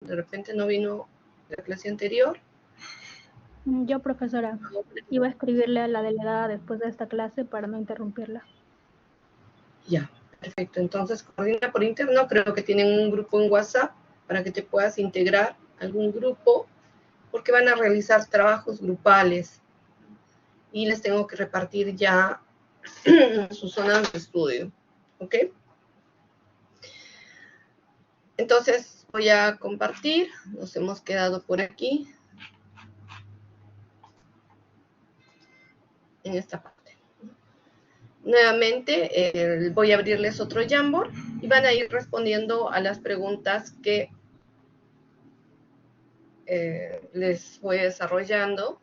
De repente no vino la clase anterior. Yo, profesora, iba a escribirle a la delegada después de esta clase para no interrumpirla. Ya, perfecto. Entonces, coordina por interno. Creo que tienen un grupo en WhatsApp para que te puedas integrar a algún grupo, porque van a realizar trabajos grupales y les tengo que repartir ya sus zonas de estudio. ¿Ok? Entonces, voy a compartir. Nos hemos quedado por aquí, en esta parte. Nuevamente, voy a abrirles otro Jamboard y van a ir respondiendo a las preguntas que les voy desarrollando,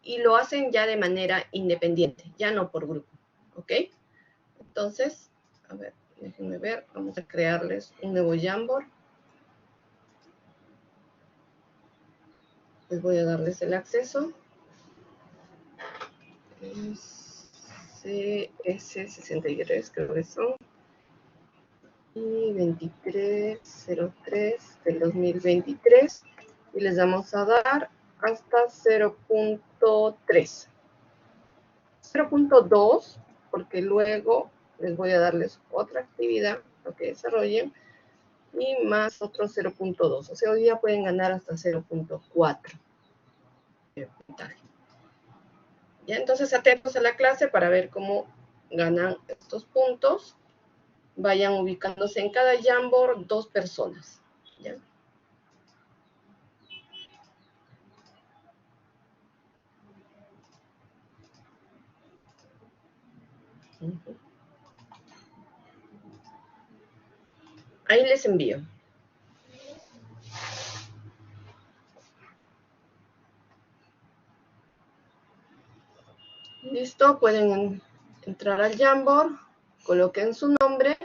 y lo hacen ya de manera independiente, ya no por grupo, ¿ok? Entonces, a ver, déjenme ver, vamos a crearles un nuevo Jamboard. Les voy a darles el acceso. CS63 creo que son. Y 2303 del 2023. Y les vamos a dar hasta 0.3. 0.2, porque luego les voy a darles otra actividad para que desarrollen, y más otro 0.2. O sea, hoy día pueden ganar hasta 0.4 de puntaje. Ya, entonces atentos a la clase para ver cómo ganan estos puntos. Vayan ubicándose en cada Jamboard 2 personas. ¿Ya? Ahí les envío. Listo, pueden entrar al Jamboard, coloquen su nombre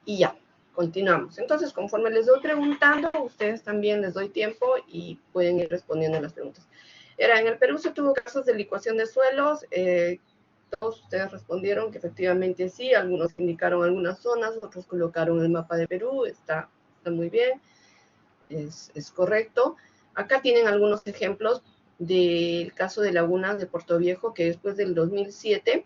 y ya, continuamos. Entonces, conforme les doy preguntando, ustedes también les doy tiempo y pueden ir respondiendo las preguntas. En el Perú se tuvo casos de licuación de suelos. Todos ustedes respondieron que efectivamente sí, algunos indicaron algunas zonas, otros colocaron el mapa de Perú, está muy bien, es correcto. Acá tienen algunos ejemplos del caso de lagunas de Puerto Viejo, que después del 2007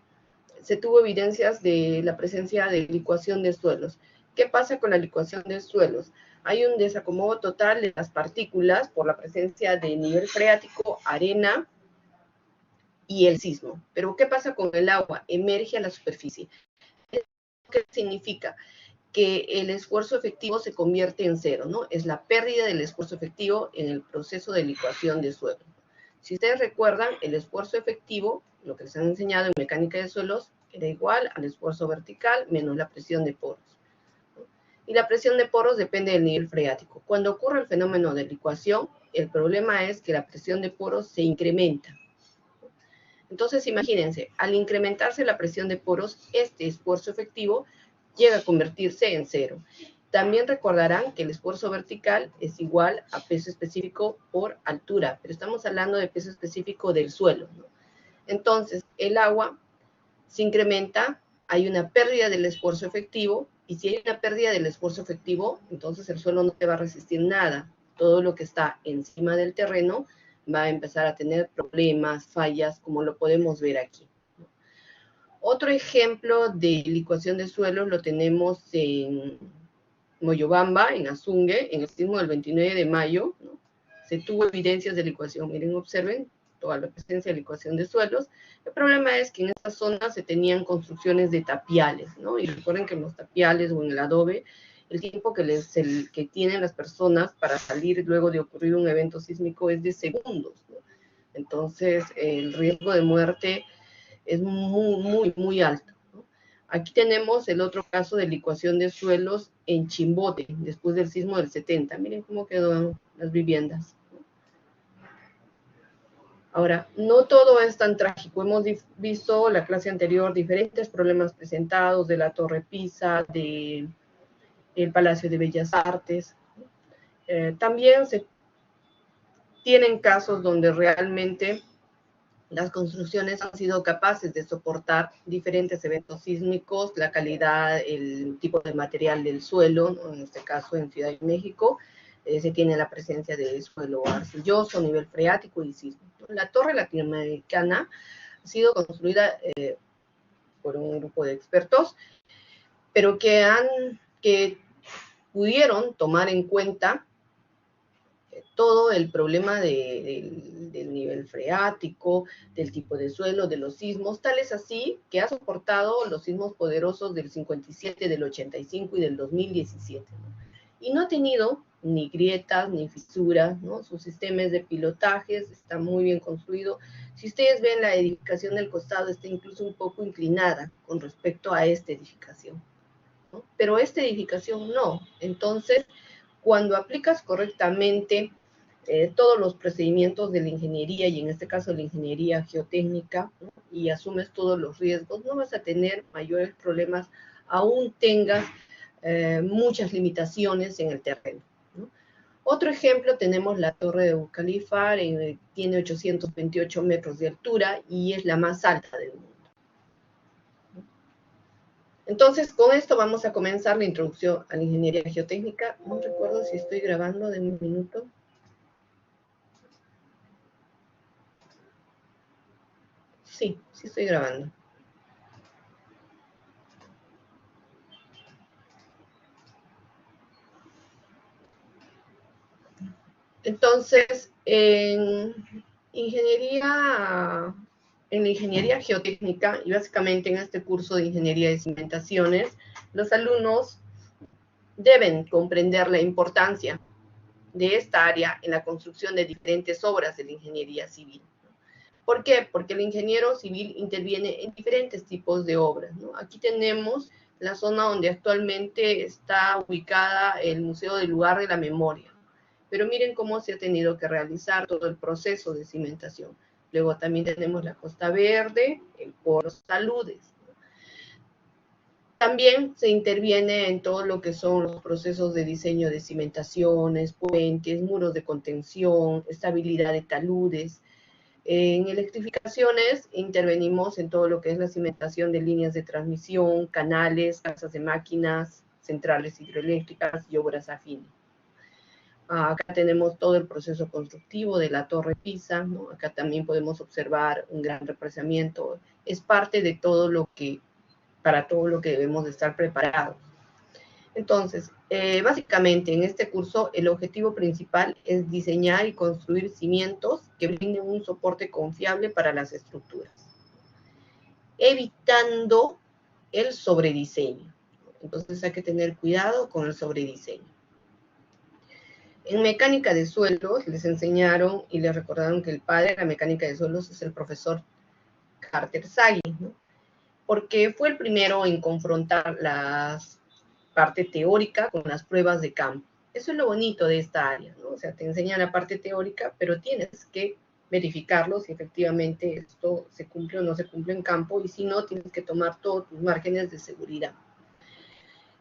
se tuvo evidencias de la presencia de licuación de suelos. ¿Qué pasa con la licuación de suelos? Hay un desacomodo total de las partículas por la presencia de nivel freático, arena y el sismo. Pero ¿qué pasa con el agua? Emerge a la superficie. ¿Qué significa? Que el esfuerzo efectivo se convierte en cero, ¿no? Es la pérdida del esfuerzo efectivo en el proceso de licuación de suelo. Si ustedes recuerdan, el esfuerzo efectivo, lo que les han enseñado en mecánica de suelos, era igual al esfuerzo vertical menos la presión de poros. Y la presión de poros depende del nivel freático. Cuando ocurre el fenómeno de licuación, el problema es que la presión de poros se incrementa. Entonces, imagínense, al incrementarse la presión de poros, este esfuerzo efectivo llega a convertirse en cero. También recordarán que el esfuerzo vertical es igual a peso específico por altura, pero estamos hablando de peso específico del suelo, ¿no? Entonces, el agua se incrementa, hay una pérdida del esfuerzo efectivo, y si hay una pérdida del esfuerzo efectivo, entonces el suelo no te va a resistir nada. Todo lo que está encima del terreno va a empezar a tener problemas, fallas, como lo podemos ver aquí. Otro ejemplo de licuación de suelos lo tenemos en Moyobamba, en Azungue, en el sismo del 29 de mayo, ¿no? Se tuvo evidencias de licuación. Miren, observen toda la presencia de licuación de suelos. El problema es que en esta zona se tenían construcciones de tapiales, ¿no? Y recuerden que en los tapiales o en el adobe, el tiempo que tienen las personas para salir luego de ocurrir un evento sísmico es de segundos, ¿no? Entonces, el riesgo de muerte es muy alto, ¿no? Aquí tenemos el otro caso de licuación de suelos en Chimbote, después del sismo del 70. Miren cómo quedaron las viviendas. Ahora, no todo es tan trágico. Hemos visto la clase anterior diferentes problemas presentados de la Torre Pisa, del Palacio de Bellas Artes. También se tienen casos donde realmente Las construcciones han sido capaces de soportar diferentes eventos sísmicos, la calidad, el tipo de material del suelo, ¿no? En este caso en Ciudad de México, se tiene la presencia de suelo arcilloso, nivel freático y sísmico. La torre latinoamericana ha sido construida por un grupo de expertos, pero que pudieron tomar en cuenta todo el problema del nivel freático, del tipo de suelo, de los sismos, tal es así que ha soportado los sismos poderosos del 57, del 85 y del 2017, ¿no? Y no ha tenido ni grietas, ni fisuras, ¿no? Su sistema de pilotajes está muy bien construido. Si ustedes ven la edificación del costado, está incluso un poco inclinada con respecto a esta edificación, ¿no? Pero esta edificación no. Entonces, cuando aplicas correctamente todos los procedimientos de la ingeniería, y en este caso la ingeniería geotécnica, ¿no? Y asumes todos los riesgos, no vas a tener mayores problemas, aún tengas muchas limitaciones en el terreno, ¿no? Otro ejemplo, tenemos la Torre de Burj Khalifa, tiene 828 metros de altura y es la más alta del mundo. Entonces, con esto vamos a comenzar la introducción a la ingeniería geotécnica. No recuerdo si estoy grabando, de un minuto. Sí, sí estoy grabando. Entonces, en la ingeniería geotécnica, y básicamente en este curso de ingeniería de cimentaciones, los alumnos deben comprender la importancia de esta área en la construcción de diferentes obras de la ingeniería civil. ¿Por qué? Porque el ingeniero civil interviene en diferentes tipos de obras, ¿no? Aquí tenemos la zona donde actualmente está ubicada el Museo del Lugar de la Memoria. Pero miren cómo se ha tenido que realizar todo el proceso de cimentación. Luego también tenemos la Costa Verde, el Port Saludes. También se interviene en todo lo que son los procesos de diseño de cimentaciones, puentes, muros de contención, estabilidad de taludes. En electrificaciones intervenimos en todo lo que es la cimentación de líneas de transmisión, canales, casas de máquinas, centrales hidroeléctricas y obras afines. Acá tenemos todo el proceso constructivo de la Torre Pisa, ¿no? Acá también podemos observar un gran represamiento. Es parte de todo lo que, para todo lo que debemos de estar preparados. Entonces, básicamente en este curso el objetivo principal es diseñar y construir cimientos que brinden un soporte confiable para las estructuras, evitando el sobrediseño. Entonces hay que tener cuidado con el sobrediseño. En mecánica de suelos les enseñaron y les recordaron que el padre de la mecánica de suelos es el profesor Carter Sagi, ¿no? Porque fue el primero en confrontar la parte teórica con las pruebas de campo. Eso es lo bonito de esta área, ¿no? O sea, te enseñan la parte teórica, pero tienes que verificarlo si efectivamente esto se cumple o no se cumple en campo, y si no, tienes que tomar todos tus márgenes de seguridad.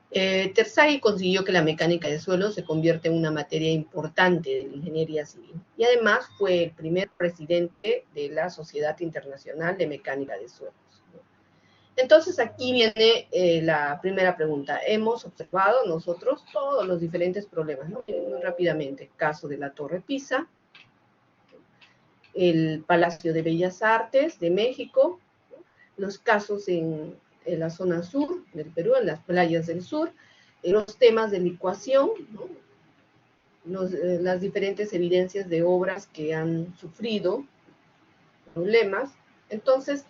Terzaghi consiguió que la mecánica de suelos se convierta en una materia importante de la ingeniería civil, y además fue el primer presidente de la Sociedad Internacional de Mecánica de Suelos. Entonces aquí viene la primera pregunta. Hemos observado nosotros todos los diferentes problemas, ¿no? Muy rápidamente, caso de la Torre Pisa, el Palacio de Bellas Artes de México, los casos en la zona sur del Perú, en las playas del sur, los temas de licuación, ¿no? Las diferentes evidencias de obras que han sufrido problemas. Entonces,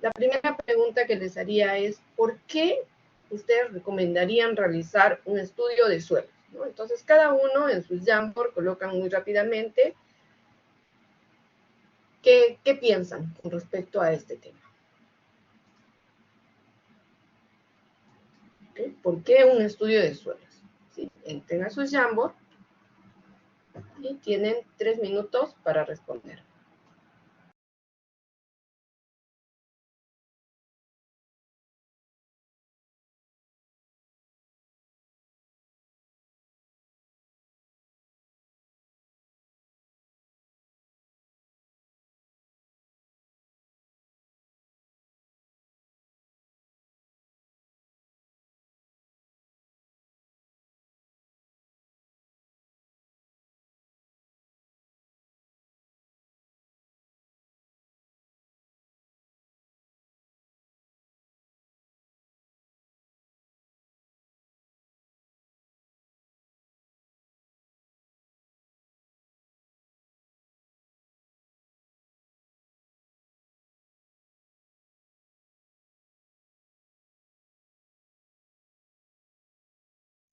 la primera pregunta que les haría es, ¿por qué ustedes recomendarían realizar un estudio de suelos, ¿no? Entonces, cada uno en su Jamboard colocan muy rápidamente qué piensan con respecto a este tema. ¿Okay? ¿Por qué un estudio de suelos? ¿Sí? Entren a su Jamboard y tienen 3 minutos para responder.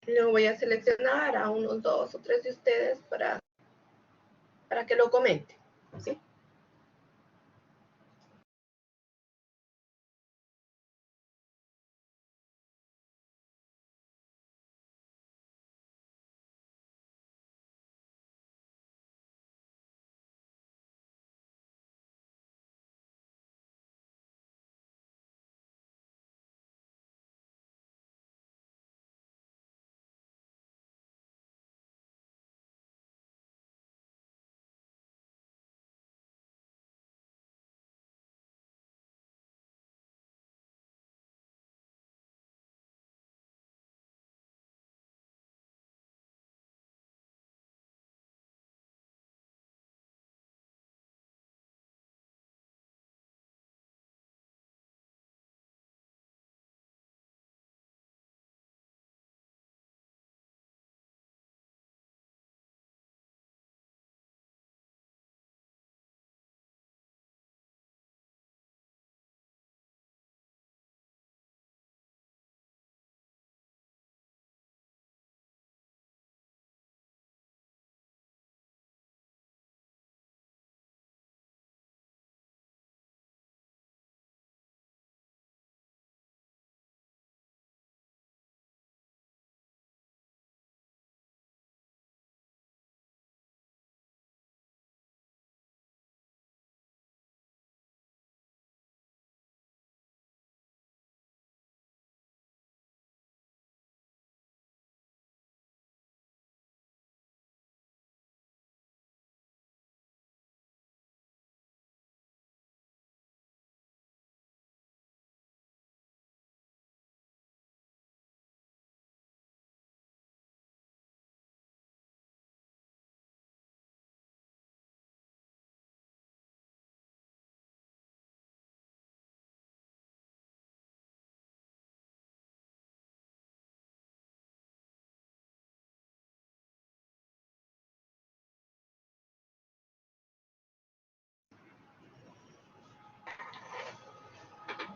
Luego voy a seleccionar a unos 2 o 3 de ustedes para que lo comenten, ¿sí?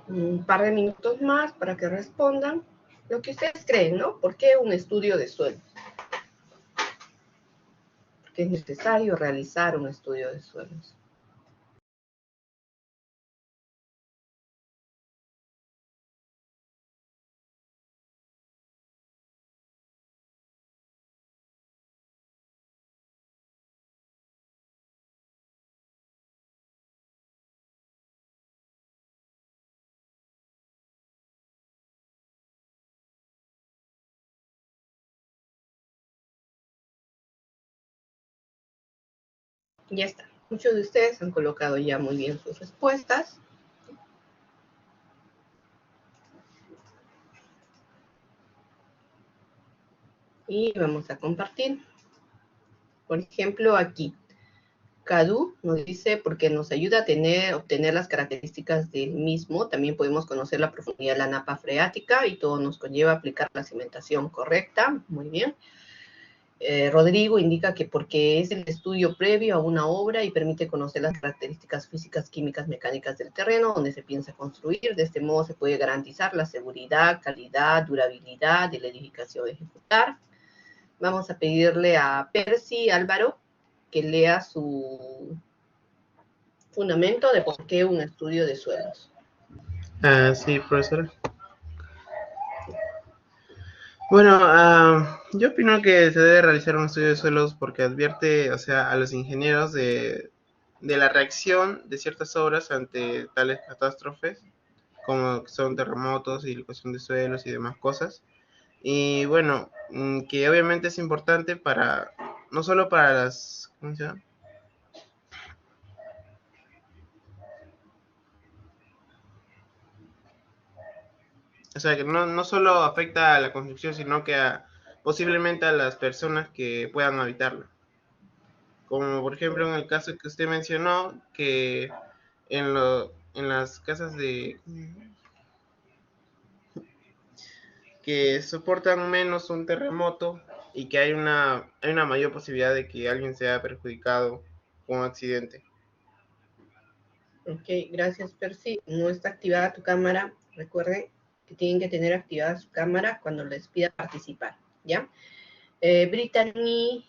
Un par de minutos más para que respondan lo que ustedes creen, ¿no? ¿Por qué un estudio de suelos? Porque es necesario realizar un estudio de suelos. Ya está. Muchos de ustedes han colocado ya muy bien sus respuestas. Y vamos a compartir. Por ejemplo, aquí, Cadu nos dice, porque nos ayuda a obtener las características del mismo, también podemos conocer la profundidad de la napa freática y todo nos conlleva a aplicar la cimentación correcta. Muy bien. Rodrigo indica que porque es el estudio previo a una obra y permite conocer las características físicas, químicas, mecánicas del terreno donde se piensa construir. De este modo se puede garantizar la seguridad, calidad, durabilidad de la edificación a ejecutar. Vamos a pedirle a Percy Álvaro que lea su fundamento de por qué un estudio de suelos. Sí, profesora. Bueno, yo opino que se debe realizar un estudio de suelos porque advierte, o sea, a los ingenieros de la reacción de ciertas obras ante tales catástrofes, como son terremotos y licuación de suelos y demás cosas. Y bueno, que obviamente es importante para, no solo para las, ¿cómo se llama? O sea, que no solo afecta a la construcción, sino que posiblemente a las personas que puedan habitarla. Como por ejemplo en el caso que usted mencionó, que en las casas que soportan menos un terremoto y que hay una mayor posibilidad de que alguien sea perjudicado con un accidente. Ok, gracias Percy. No está activada tu cámara. Recuerde que tienen que tener activada su cámara cuando les pida participar. ¿ya? Brittany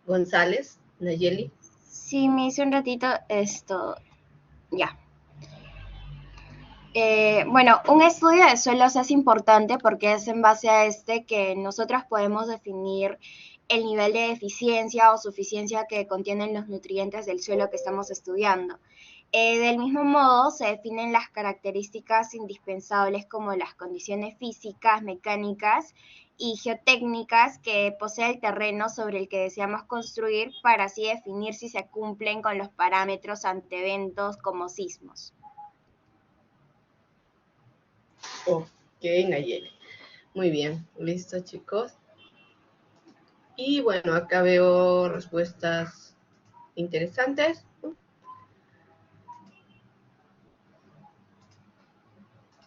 González, Nayeli. Sí, me hice un ratito esto, ya. Bueno, un estudio de suelos es importante porque es en base a este que nosotros podemos definir el nivel de eficiencia o suficiencia que contienen los nutrientes del suelo que estamos estudiando. Del mismo modo, se definen las características indispensables como las condiciones físicas, mecánicas y geotécnicas que posee el terreno sobre el que deseamos construir para así definir si se cumplen con los parámetros ante eventos como sismos. Ok, Nayeli. Muy bien, listo, chicos. Y bueno, acá veo respuestas interesantes.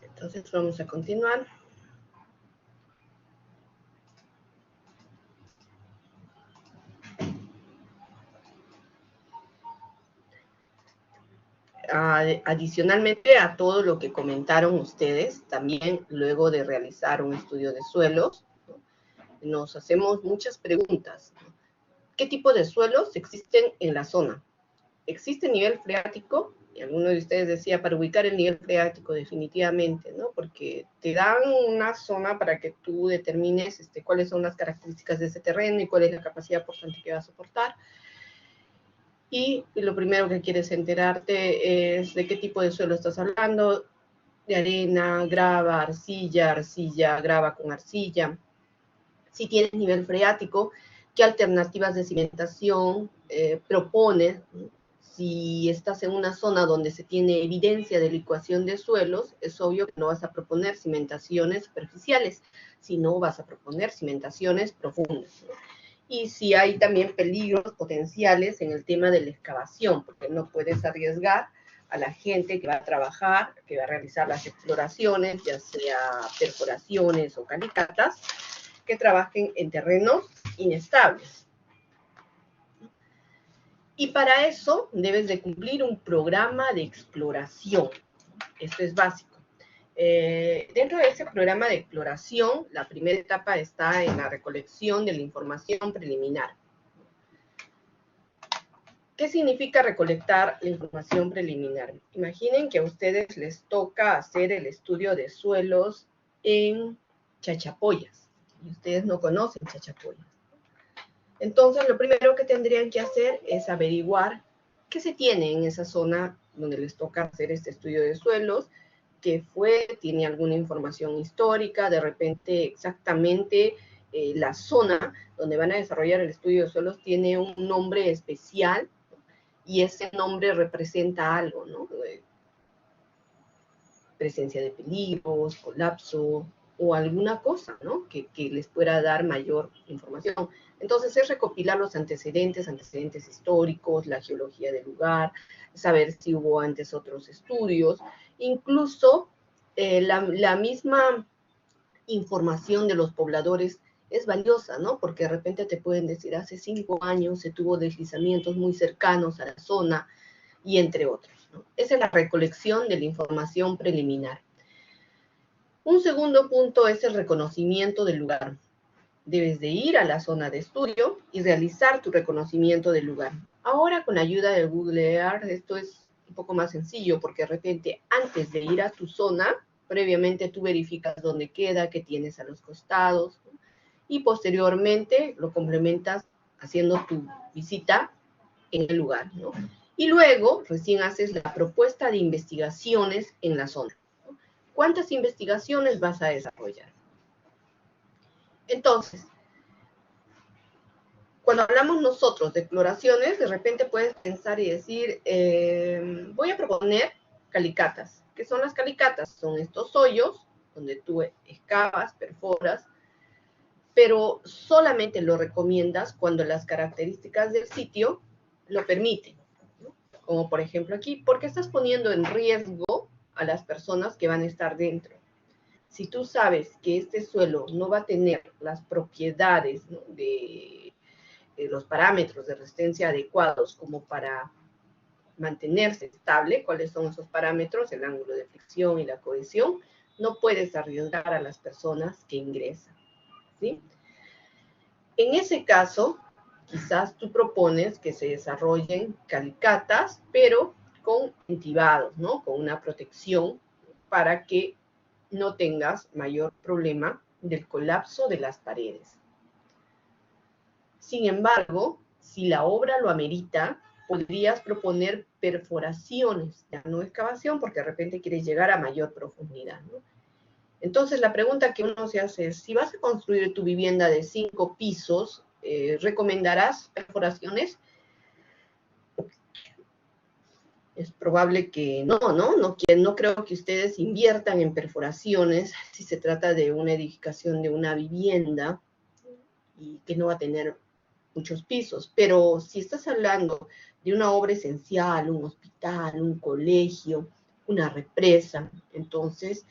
Entonces vamos a continuar. Adicionalmente a todo lo que comentaron ustedes, también luego de realizar un estudio de suelos, ¿no?, nos hacemos muchas preguntas. ¿Qué tipo de suelos existen en la zona? ¿Existe nivel freático? Y alguno de ustedes decía, para ubicar el nivel freático definitivamente, ¿no? Porque te dan una zona para que tú determines cuáles son las características de ese terreno y cuál es la capacidad portante que va a soportar. Y lo primero que quieres enterarte es de qué tipo de suelo estás hablando, de arena, grava, arcilla, grava con arcilla. Si tienes nivel freático, ¿qué alternativas de cimentación propones? Si estás en una zona donde se tiene evidencia de licuación de suelos, es obvio que no vas a proponer cimentaciones superficiales, sino vas a proponer cimentaciones profundas, ¿no? Y si hay también peligros potenciales en el tema de la excavación, porque no puedes arriesgar a la gente que va a trabajar, que va a realizar las exploraciones, ya sea perforaciones o calicatas, que trabajen en terrenos inestables. Y para eso debes de cumplir un programa de exploración. Esto es básico. Dentro de ese programa de exploración, la primera etapa está en la recolección de la información preliminar. ¿Qué significa recolectar la información preliminar? Imaginen que a ustedes les toca hacer el estudio de suelos en Chachapoyas, y ustedes no conocen Chachapoyas. Entonces, lo primero que tendrían que hacer es averiguar qué se tiene en esa zona donde les toca hacer este estudio de suelos, qué fue, tiene alguna información histórica, de repente exactamente la zona donde van a desarrollar el estudio de suelos tiene un nombre especial y ese nombre representa algo, ¿no? Presencia de peligros, colapso o alguna cosa, ¿no?, que les pueda dar mayor información. Entonces es recopilar los antecedentes históricos, la geología del lugar, saber si hubo antes otros estudios, incluso la misma información de los pobladores es valiosa, ¿no? Porque de repente te pueden decir, hace 5 años se tuvo deslizamientos muy cercanos a la zona, y entre otros, ¿no? Esa es la recolección de la información preliminar. Un segundo punto es el reconocimiento del lugar. Debes de ir a la zona de estudio y realizar tu reconocimiento del lugar. Ahora, con la ayuda de Google Earth, esto es un poco más sencillo, porque de repente, antes de ir a tu zona, previamente tú verificas dónde queda, qué tienes a los costados, ¿no?, y posteriormente lo complementas haciendo tu visita en el lugar, ¿no? Y luego recién haces la propuesta de investigaciones en la zona, ¿no? ¿Cuántas investigaciones vas a desarrollar? Entonces, cuando hablamos nosotros de exploraciones, de repente puedes pensar y decir, voy a proponer calicatas. ¿Qué son las calicatas? Son estos hoyos donde tú excavas, perforas, pero solamente lo recomiendas cuando las características del sitio lo permiten, ¿no? Como por ejemplo aquí, porque estás poniendo en riesgo a las personas que van a estar dentro. Si tú sabes que este suelo no va a tener las propiedades, ¿no?, de los parámetros de resistencia adecuados como para mantenerse estable, ¿cuáles son esos parámetros? El ángulo de fricción y la cohesión. No puedes arriesgar a las personas que ingresan. ¿sí? En ese caso, quizás tú propones que se desarrollen calicatas, pero con entibados, ¿no? Con una protección para que no tengas mayor problema del colapso de las paredes. Sin embargo, si la obra lo amerita, podrías proponer perforaciones, ya no excavación, porque de repente quieres llegar a mayor profundidad, ¿no? Entonces, la pregunta que uno se hace es, si vas a construir tu vivienda de 5 pisos, ¿recomendarás perforaciones? Es probable que no creo que ustedes inviertan en perforaciones si se trata de una edificación de una vivienda y que no va a tener muchos pisos. Pero si estás hablando de una obra esencial, un hospital, un colegio, una represa, entonces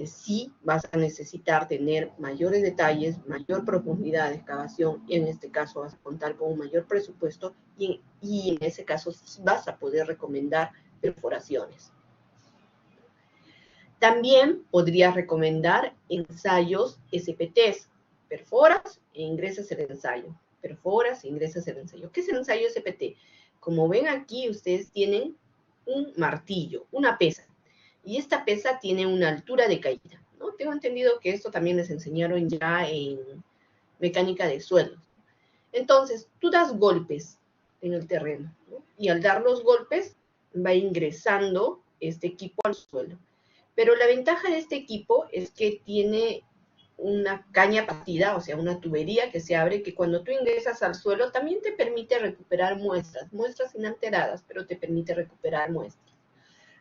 sí vas a necesitar tener mayores detalles, mayor profundidad de excavación, y en este caso vas a contar con un mayor presupuesto, y en ese caso sí vas a poder recomendar perforaciones. También podrías recomendar ensayos SPTs. Perforas e ingresas el ensayo. Perforas e ingresas el ensayo. ¿Qué es el ensayo SPT? Como ven aquí, ustedes tienen un martillo, una pesa. Y esta pesa tiene una altura de caída, ¿no? Tengo entendido que esto también les enseñaron ya en mecánica de suelos. Entonces, tú das golpes en el terreno, ¿no? Y al dar los golpes, va ingresando este equipo al suelo. Pero la ventaja de este equipo es que tiene una caña partida, o sea, una tubería que se abre, que cuando tú ingresas al suelo también te permite recuperar muestras inalteradas, pero te permite recuperar muestras,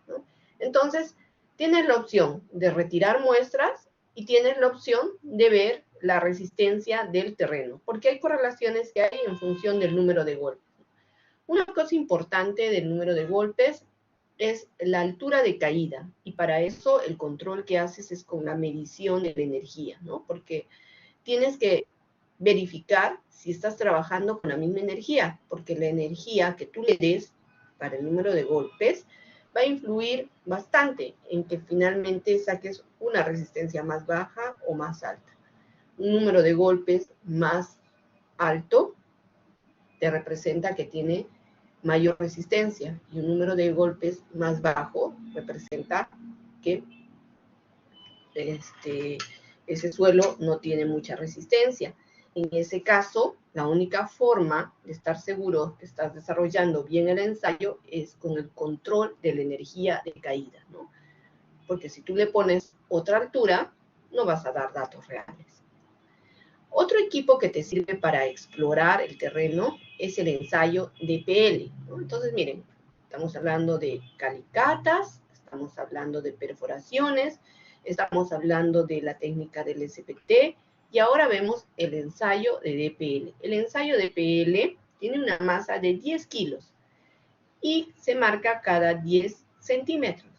¿no? Entonces, tienes la opción de retirar muestras y tienes la opción de ver la resistencia del terreno, porque hay correlaciones que hay en función del número de golpes. Una cosa importante del número de golpes es la altura de caída, y para eso el control que haces es con la medición de la energía, ¿no? Porque tienes que verificar si estás trabajando con la misma energía, porque la energía que tú le des para el número de golpes va a influir bastante en que finalmente saques una resistencia más baja o más alta. Un número de golpes más alto te representa que tiene mayor resistencia, y un número de golpes más bajo representa que ese suelo no tiene mucha resistencia. En ese caso, la única forma de estar seguro que estás desarrollando bien el ensayo es con el control de la energía de caída, ¿no? Porque si tú le pones otra altura, no vas a dar datos reales. Otro equipo que te sirve para explorar el terreno es el ensayo DPL, ¿no? Entonces, miren, estamos hablando de calicatas, estamos hablando de perforaciones, estamos hablando de la técnica del SPT, y ahora vemos el ensayo de DPL. El ensayo DPL tiene una masa de 10 kilos y se marca cada 10 centímetros.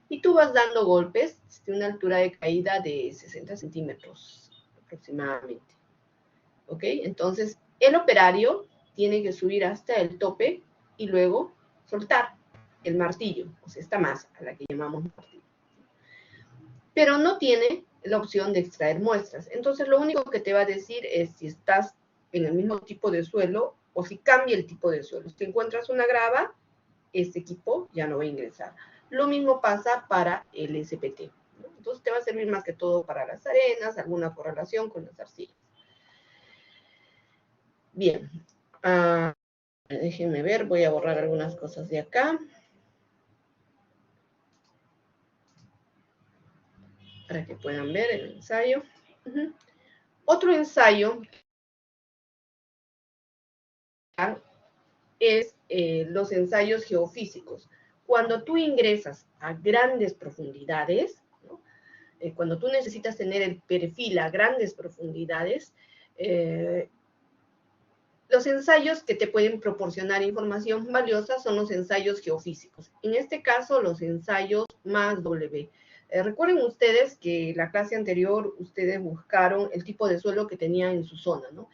Y tú vas dando golpes de una altura de caída de 60 centímetros aproximadamente. ¿Ok? Entonces, el operario tiene que subir hasta el tope y luego soltar el martillo, o sea, esta masa a la que llamamos martillo. Pero no tiene la opción de extraer muestras. Entonces, lo único que te va a decir es si estás en el mismo tipo de suelo o si cambia el tipo de suelo. Si encuentras una grava, este equipo ya no va a ingresar. Lo mismo pasa para el SPT, ¿no? Entonces, te va a servir más que todo para las arenas, alguna correlación con las arcillas. Bien, déjenme ver, voy a borrar algunas cosas de acá para que puedan ver el ensayo. Otro ensayo es los ensayos geofísicos. Cuando tú ingresas a grandes profundidades, ¿no? Cuando tú necesitas tener el perfil a grandes profundidades, los ensayos que te pueden proporcionar información valiosa son los ensayos geofísicos. En este caso, los ensayos más W. Recuerden ustedes que la clase anterior ustedes buscaron el tipo de suelo que tenían en su zona, ¿no?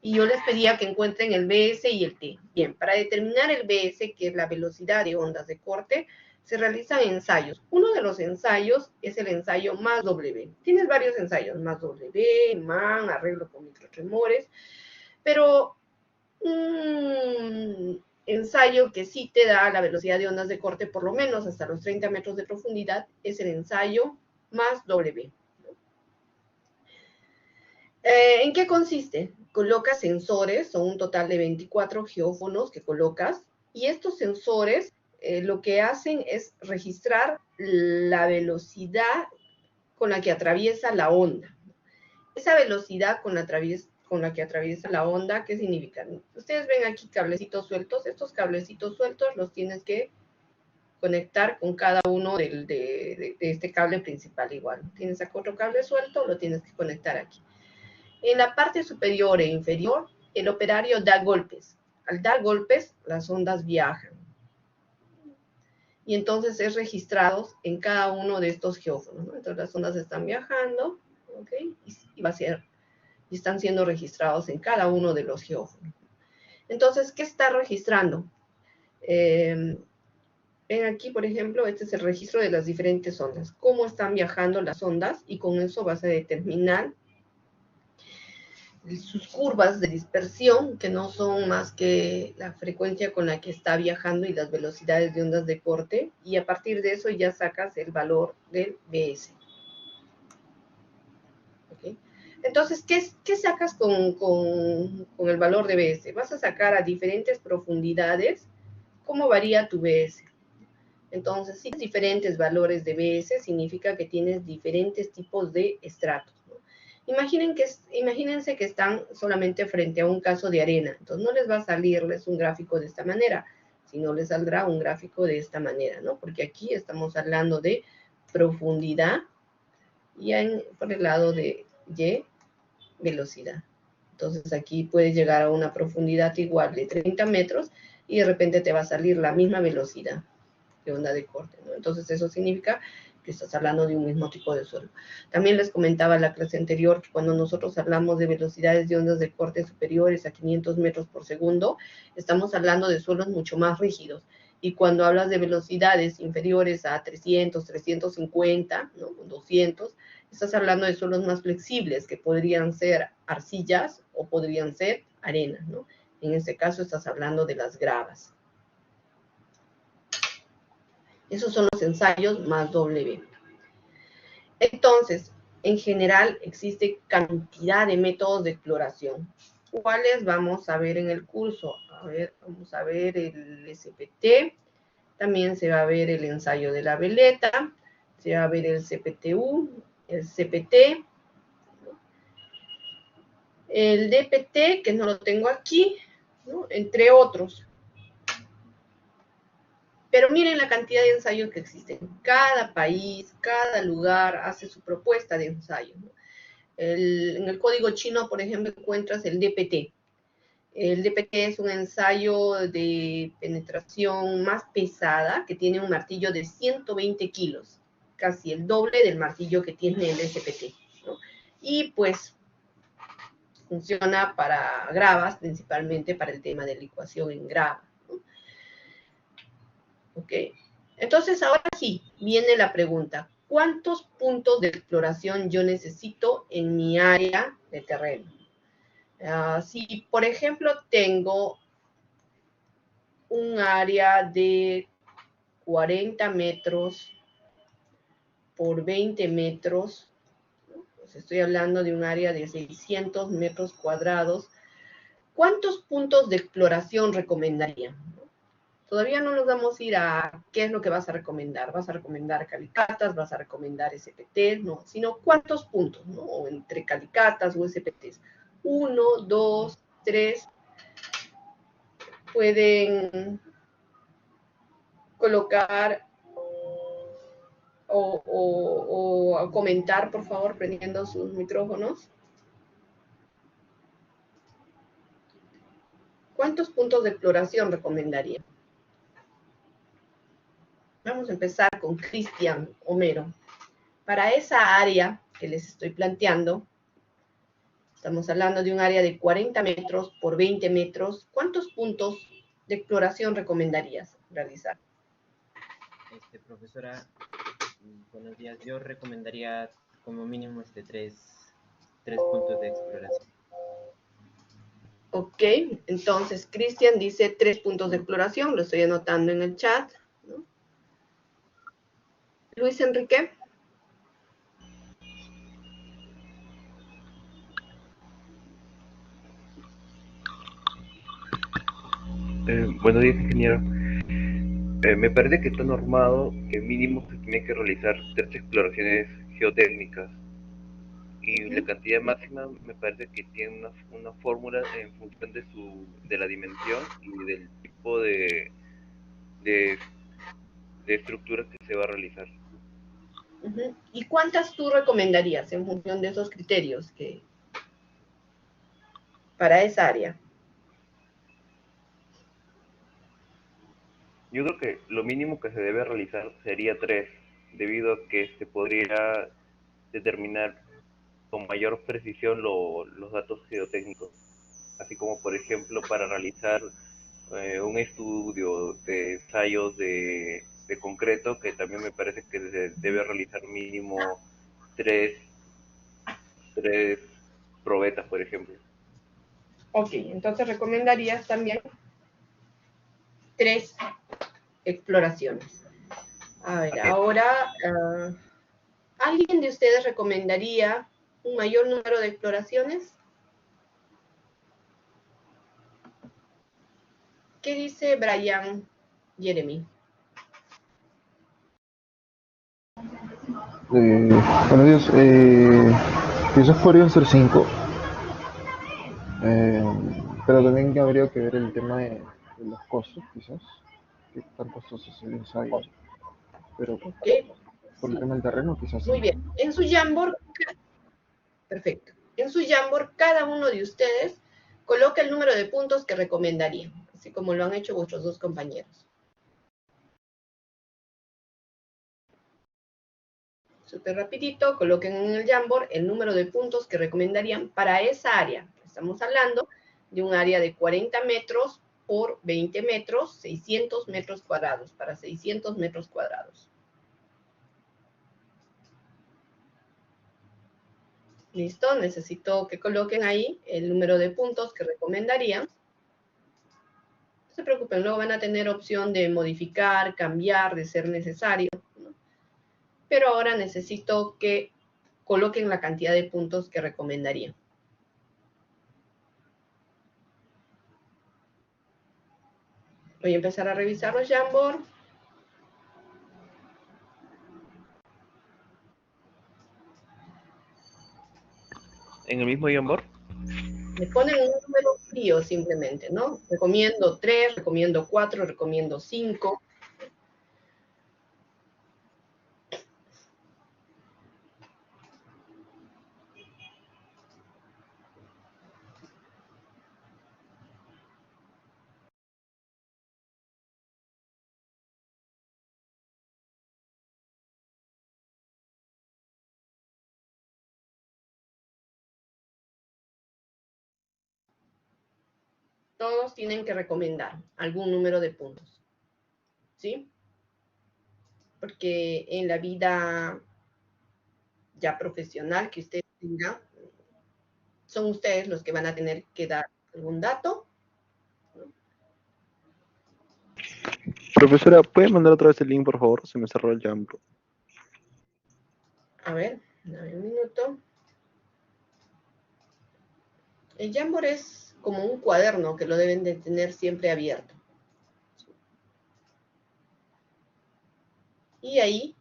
Y yo les pedía que encuentren el BS y el T. Bien, para determinar el BS, que es la velocidad de ondas de corte, se realizan ensayos. Uno de los ensayos es el ensayo MAS W. Tienes varios ensayos, MAS W, MAN, arreglo con microtremores, pero un ensayo que sí te da la velocidad de ondas de corte por lo menos hasta los 30 metros de profundidad es el ensayo MAS W. ¿En qué consiste? Colocas sensores, son un total de 24 geófonos que colocas, y estos sensores lo que hacen es registrar la velocidad con la que atraviesa la onda. Esa velocidad con la que atraviesa la onda, ¿qué significa? Ustedes ven aquí cablecitos sueltos. Estos cablecitos sueltos los tienes que conectar con cada uno de este cable principal igual. Tienes acá otro cable suelto, lo tienes que conectar aquí. En la parte superior e inferior, el operario da golpes. Al dar golpes, las ondas viajan. Y entonces es registrado en cada uno de estos geófonos, ¿no? Entonces las ondas están viajando, ¿ok? Y están siendo registrados en cada uno de los geófonos. Entonces, ¿qué está registrando? Ven aquí, por ejemplo, este es el registro de las diferentes ondas. Cómo están viajando las ondas, y con eso vas a determinar sus curvas de dispersión, que no son más que la frecuencia con la que está viajando y las velocidades de ondas de corte, y a partir de eso ya sacas el valor del BS. ¿Okay? Entonces, ¿qué sacas con el valor de BS? Vas a sacar a diferentes profundidades cómo varía tu BS. Entonces, si tienes diferentes valores de BS, significa que tienes diferentes tipos de estratos. Imagínense que están solamente frente a un caso de arena. Entonces, no les va a salirles un gráfico de esta manera, sino les saldrá un gráfico de esta manera, ¿no? Porque aquí estamos hablando de profundidad y por el lado de Y, velocidad. Entonces, aquí puedes llegar a una profundidad igual de 30 metros y de repente te va a salir la misma velocidad de onda de corte, ¿no? Entonces, eso significa que estás hablando de un mismo tipo de suelo. También les comentaba en la clase anterior que cuando nosotros hablamos de velocidades de ondas de corte superiores a 500 metros por segundo, estamos hablando de suelos mucho más rígidos. Y cuando hablas de velocidades inferiores a 300, 350, ¿no? 200, estás hablando de suelos más flexibles, que podrían ser arcillas o podrían ser arenas, ¿no? En este caso estás hablando de las gravas. Esos son los ensayos más W. Entonces, en general, existe cantidad de métodos de exploración. ¿Cuáles vamos a ver en el curso? A ver, vamos a ver el SPT, también se va a ver el ensayo de la veleta, se va a ver el CPTU, el CPT, el DPT, que no lo tengo aquí, ¿no? Entre otros. Pero miren la cantidad de ensayos que existen. Cada país, cada lugar hace su propuesta de ensayo, ¿no? En el código chino, por ejemplo, encuentras el DPT. El DPT es un ensayo de penetración más pesada que tiene un martillo de 120 kilos, casi el doble del martillo que tiene el SPT, ¿no? Y pues funciona para gravas, principalmente para el tema de licuación en grava, ¿no? Ok, entonces ahora sí, viene la pregunta. ¿Cuántos puntos de exploración yo necesito en mi área de terreno? Si, por ejemplo, tengo un área de 40 metros por 20 metros, ¿no? Pues estoy hablando de un área de 600 metros cuadrados, ¿cuántos puntos de exploración recomendaría? Todavía no nos vamos a ir a qué es lo que vas a recomendar. ¿Vas a recomendar calicatas? ¿Vas a recomendar SPTs? No, sino cuántos puntos, ¿no? O entre calicatas o SPTs. 1, 2, 3. Pueden colocar o comentar, por favor, prendiendo sus micrófonos. ¿Cuántos puntos de exploración recomendaría? Vamos a empezar con Cristian Homero. Para esa área que les estoy planteando, estamos hablando de un área de 40 metros por 20 metros. ¿Cuántos puntos de exploración recomendarías realizar? Profesora, buenos días. Yo recomendaría como mínimo tres puntos de exploración. Ok, entonces Cristian dice 3 puntos de exploración, lo estoy anotando en el chat, ¿no? Luis Enrique. Buenos días, ingeniero. Me parece que está normado que mínimo se tiene que realizar 3 exploraciones geotécnicas y la cantidad máxima me parece que tiene una fórmula en función de la dimensión y del tipo de, de estructuras que se va a realizar. ¿Y cuántas tú recomendarías en función de esos criterios para esa área? Yo creo que lo mínimo que se debe realizar sería 3, debido a que se podría determinar con mayor precisión los datos geotécnicos, así como por ejemplo para realizar un estudio de ensayos de concreto, que también me parece que se debe realizar mínimo tres, tres probetas, por ejemplo. Ok, entonces recomendarías también 3 exploraciones. A ver, ahora, ¿alguien de ustedes recomendaría un mayor número de exploraciones? ¿Qué dice Brian Jeremy? Buenos días. Quizás podrían ser 5, pero también habría que ver el tema de los costos, quizás, que tan costoso es el ensayo. Pero Okay. por el tema del terreno, quizás. Muy bien. En su Jamboard, perfecto. En su Jamboard, cada uno de ustedes coloca el número de puntos que recomendarían, así como lo han hecho vuestros 2 compañeros. Súper rapidito, coloquen en el Jamboard el número de puntos que recomendarían para esa área. Estamos hablando de un área de 40 metros por 20 metros, 600 metros cuadrados, para 600 metros cuadrados. ¿Listo? Necesito que coloquen ahí el número de puntos que recomendarían. No se preocupen, luego van a tener opción de modificar, cambiar, de ser necesario, ¿no? Pero ahora necesito que coloquen la cantidad de puntos que recomendarían. Voy a empezar a revisar los Jamboard. ¿En el mismo Jamboard? Me ponen un número frío simplemente, ¿no? Recomiendo 3, recomiendo 4, recomiendo 5. Todos tienen que recomendar algún número de puntos, ¿sí? Porque en la vida ya profesional que ustedes tengan, son ustedes los que van a tener que dar algún dato. Profesora, ¿puede mandar otra vez el link, por favor? Se me cerró el Jamboard. A ver, dame un minuto. El Jamboard es como un cuaderno que lo deben de tener siempre abierto. Y ahí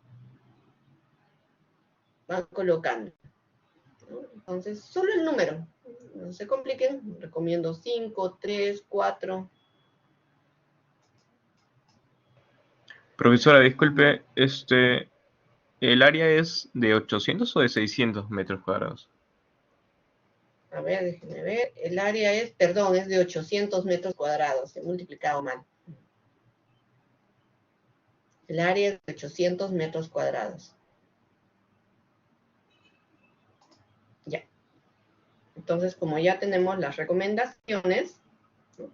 van colocando, ¿no? Entonces, solo el número. No se compliquen. Recomiendo 5, 3, 4. Profesora, disculpe, ¿el área es de 800 o de 600 metros cuadrados? A ver, déjenme ver. El área es, perdón, es de 800 metros cuadrados. He multiplicado mal. El área es de 800 metros cuadrados. Ya. Entonces, como ya tenemos las recomendaciones, ¿no?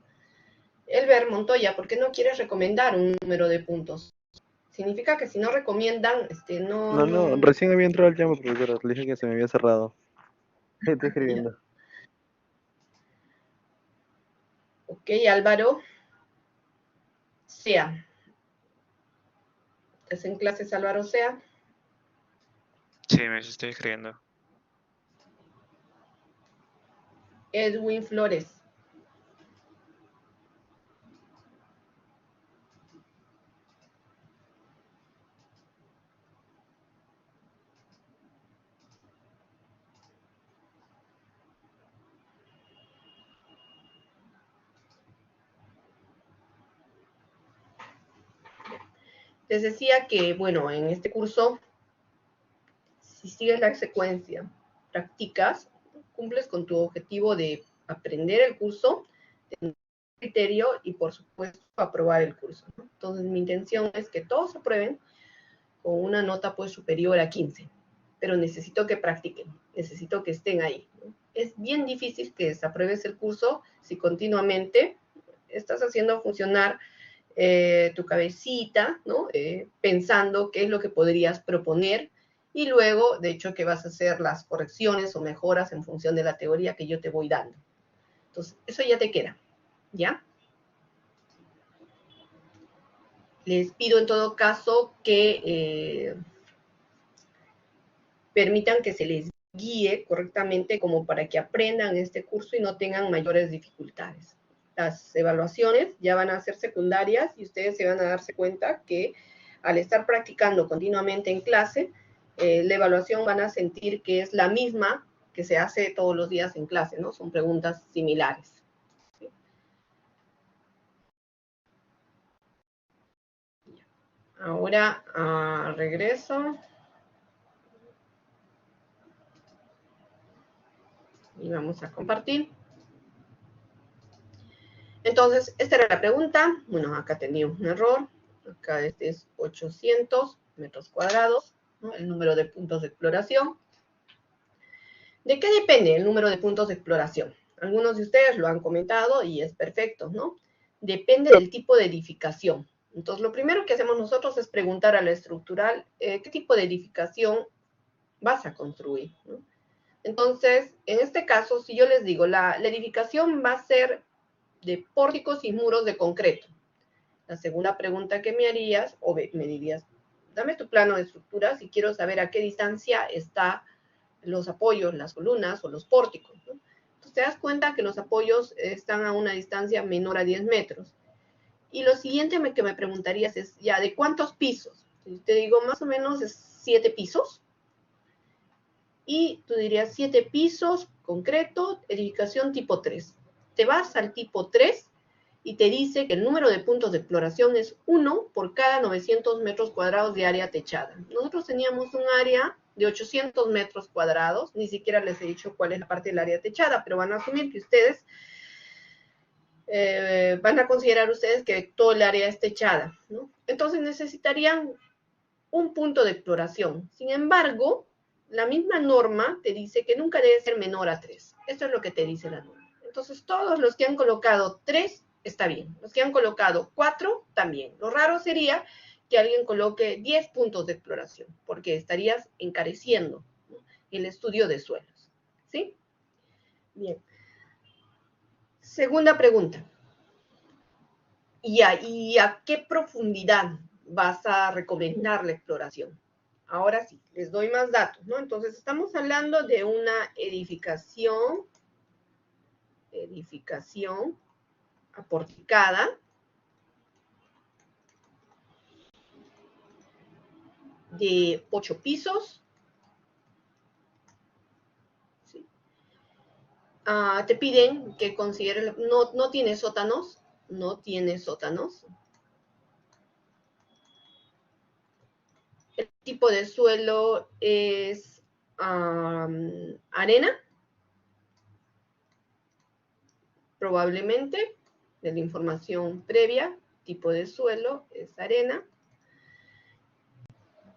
Elber Montoya, ¿por qué no quieres recomendar un número de puntos? significa que si no recomiendan, No, recién había entrado al Jamboard, profesora. Le dije que se me había cerrado. Estoy escribiendo. Ok, Álvaro. Sea. ¿Estás en clases, Álvaro Sea? Sí, me estoy escribiendo. Edwin Flores. Les decía que, bueno, en este curso, si sigues la secuencia, practicas, cumples con tu objetivo de aprender el curso, tener criterio y, por supuesto, aprobar el curso, ¿no? Entonces, mi intención es que todos aprueben con una nota pues superior a 15, pero necesito que practiquen, necesito que estén ahí, ¿no? Es bien difícil que desapruebes el curso si continuamente estás haciendo funcionar tu cabecita, ¿no? Pensando qué es lo que podrías proponer y luego, de hecho, que vas a hacer las correcciones o mejoras en función de la teoría que yo te voy dando. Entonces, eso ya te queda, ¿ya? Les pido en todo caso que permitan que se les guíe correctamente como para que aprendan este curso y no tengan mayores dificultades. Las evaluaciones ya van a ser secundarias y ustedes se van a darse cuenta que al estar practicando continuamente en clase, la evaluación van a sentir que es la misma que se hace todos los días en clase, ¿no? Son preguntas similares. ¿Sí? Ahora regreso. Y vamos a compartir. Entonces, esta era la pregunta. Bueno, acá tenía un error. Acá este es 800 metros cuadrados, ¿no? El número de puntos de exploración. ¿De qué depende el número de puntos de exploración? Algunos de ustedes lo han comentado y es perfecto, ¿no? Depende del tipo de edificación. Entonces, lo primero que hacemos nosotros es preguntar a la estructural qué tipo de edificación vas a construir, ¿no? Entonces, en este caso, si yo les digo, la edificación va a ser de pórticos y muros de concreto. La segunda pregunta que me harías, o me dirías, dame tu plano de estructuras y quiero saber a qué distancia están los apoyos, las columnas o los pórticos, ¿no? Entonces te das cuenta que los apoyos están a una distancia menor a 10 metros. Y lo siguiente que me preguntarías es, ya, ¿de cuántos pisos? Si te digo, más o menos es 7 pisos. Y tú dirías 7 pisos, concreto, edificación tipo 3. Te vas al tipo 3 y te dice que el número de puntos de exploración es 1 por cada 900 metros cuadrados de área techada. Nosotros teníamos un área de 800 metros cuadrados, ni siquiera les he dicho cuál es la parte del área techada, pero van a asumir que ustedes, van a considerar ustedes que todo el área es techada, ¿no? Entonces necesitarían un punto de exploración. Sin embargo, la misma norma te dice que nunca debe ser menor a 3. Esto es lo que te dice la norma. Entonces, todos los que han colocado 3 está bien. Los que han colocado 4 también. Lo raro sería que alguien coloque 10 puntos de exploración, porque estarías encareciendo, ¿no?, el estudio de suelos. ¿Sí? Bien. Segunda pregunta. ¿Y a qué profundidad vas a recomendar la exploración? Ahora sí, les doy más datos, ¿no? Entonces, estamos hablando de una edificación aporticada, de 8 pisos. ¿Sí? Te piden que consideres, no tiene sótanos, El tipo de suelo es arena, probablemente, de la información previa, tipo de suelo es arena.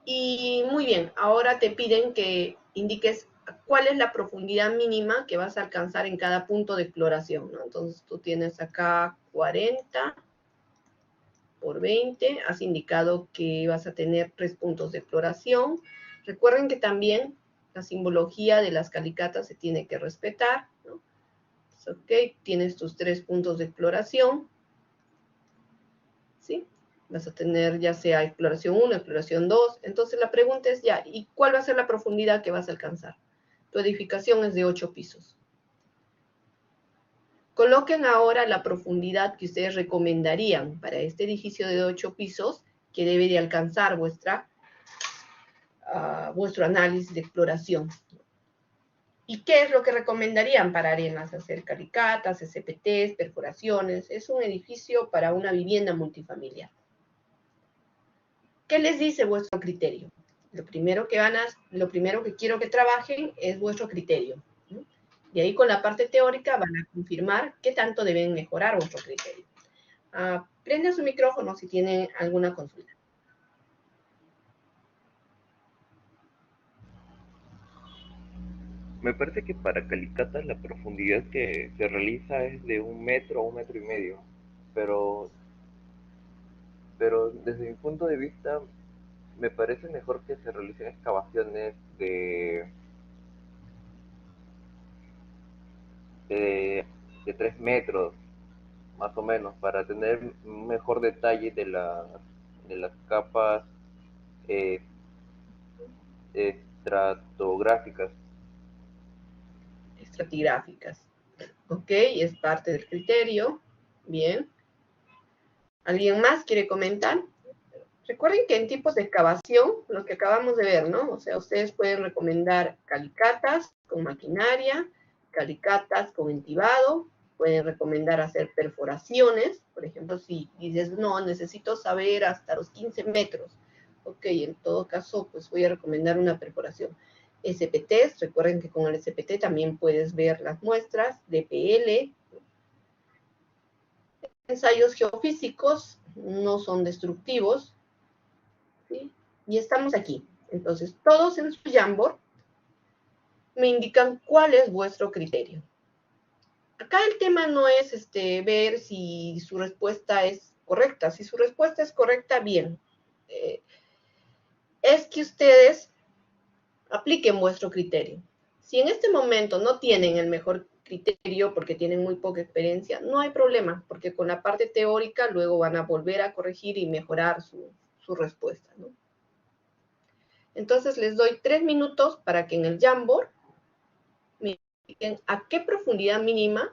Y muy bien, ahora te piden que indiques cuál es la profundidad mínima que vas a alcanzar en cada punto de exploración, ¿no? Entonces tú tienes acá 40, por 20. Has indicado que vas a tener 3 puntos de exploración. Recuerden que también la simbología de las calicatas se tiene que respetar, ¿no? Ok, tienes tus 3 puntos de exploración, ¿sí? Vas a tener ya sea exploración 1, exploración 2. Entonces la pregunta es ya, ¿y cuál va a ser la profundidad que vas a alcanzar? Tu edificación es de 8 pisos. Coloquen ahora la profundidad que ustedes recomendarían para este edificio de 8 pisos que debe de alcanzar vuestro análisis de exploración. ¿Y qué es lo que recomendarían para arenas? Hacer calicatas, SPTs, perforaciones. Es un edificio para una vivienda multifamiliar. ¿Qué les dice vuestro criterio? Lo primero que quiero que trabajen es vuestro criterio, ¿no? Y ahí con la parte teórica van a confirmar qué tanto deben mejorar vuestro criterio. Prendan su micrófono si tienen alguna consulta. Me parece que para calicatas la profundidad que se realiza es de 1 metro o 1,5 metros, pero desde mi punto de vista me parece mejor que se realicen excavaciones de 3 metros, más o menos, para tener un mejor detalle de las capas eh, estratigráficas. Estratigráficas. Ok, es parte del criterio. Bien. ¿Alguien más quiere comentar? Recuerden que en tipos de excavación, los que acabamos de ver, ¿no? O sea, ustedes pueden recomendar calicatas con maquinaria, calicatas con entibado, pueden recomendar hacer perforaciones, por ejemplo, si dices, no, necesito saber hasta los 15 metros, ok, en todo caso, pues voy a recomendar una perforación. SPTs, recuerden que con el SPT también puedes ver las muestras, DPL, ensayos geofísicos no son destructivos, ¿sí? Y estamos aquí. Entonces, todos en su Jamboard me indican cuál es vuestro criterio. Acá el tema no es ver si su respuesta es correcta. Si su respuesta es correcta, bien. Es que ustedes apliquen vuestro criterio. Si en este momento no tienen el mejor criterio porque tienen muy poca experiencia, no hay problema, porque con la parte teórica luego van a volver a corregir y mejorar su respuesta, ¿no? Entonces les doy 3 minutos para que en el Jamboard me indiquen a qué profundidad mínima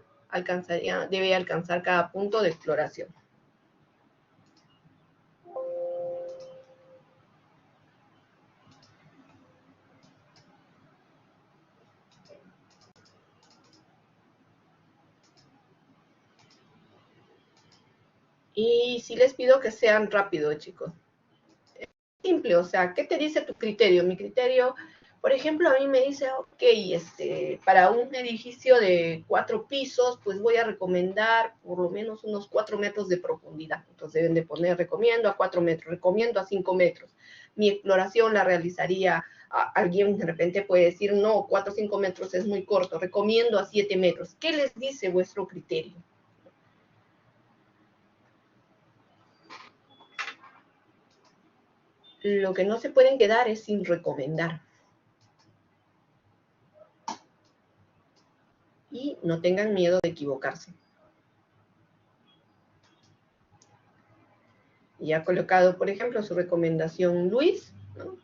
debe alcanzar cada punto de exploración. Y sí les pido que sean rápidos, chicos. Es simple, o sea, ¿qué te dice tu criterio? Mi criterio, por ejemplo, a mí me dice, ok, para un edificio de 4 pisos, pues voy a recomendar por lo menos unos 4 metros de profundidad. Entonces deben de poner, recomiendo a 4 metros, recomiendo a 5 metros. Mi exploración la realizaría, alguien de repente puede decir, no, 4 o 5 metros es muy corto, recomiendo a 7 metros. ¿Qué les dice vuestro criterio? Lo que no se pueden quedar es sin recomendar. Y no tengan miedo de equivocarse. Y ha colocado, por ejemplo, su recomendación Luis, ¿no?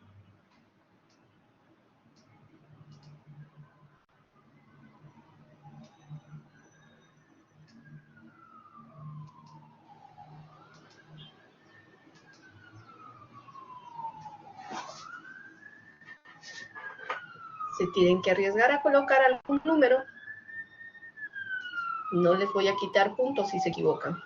Se tienen que arriesgar a colocar algún número. No les voy a quitar puntos si se equivocan.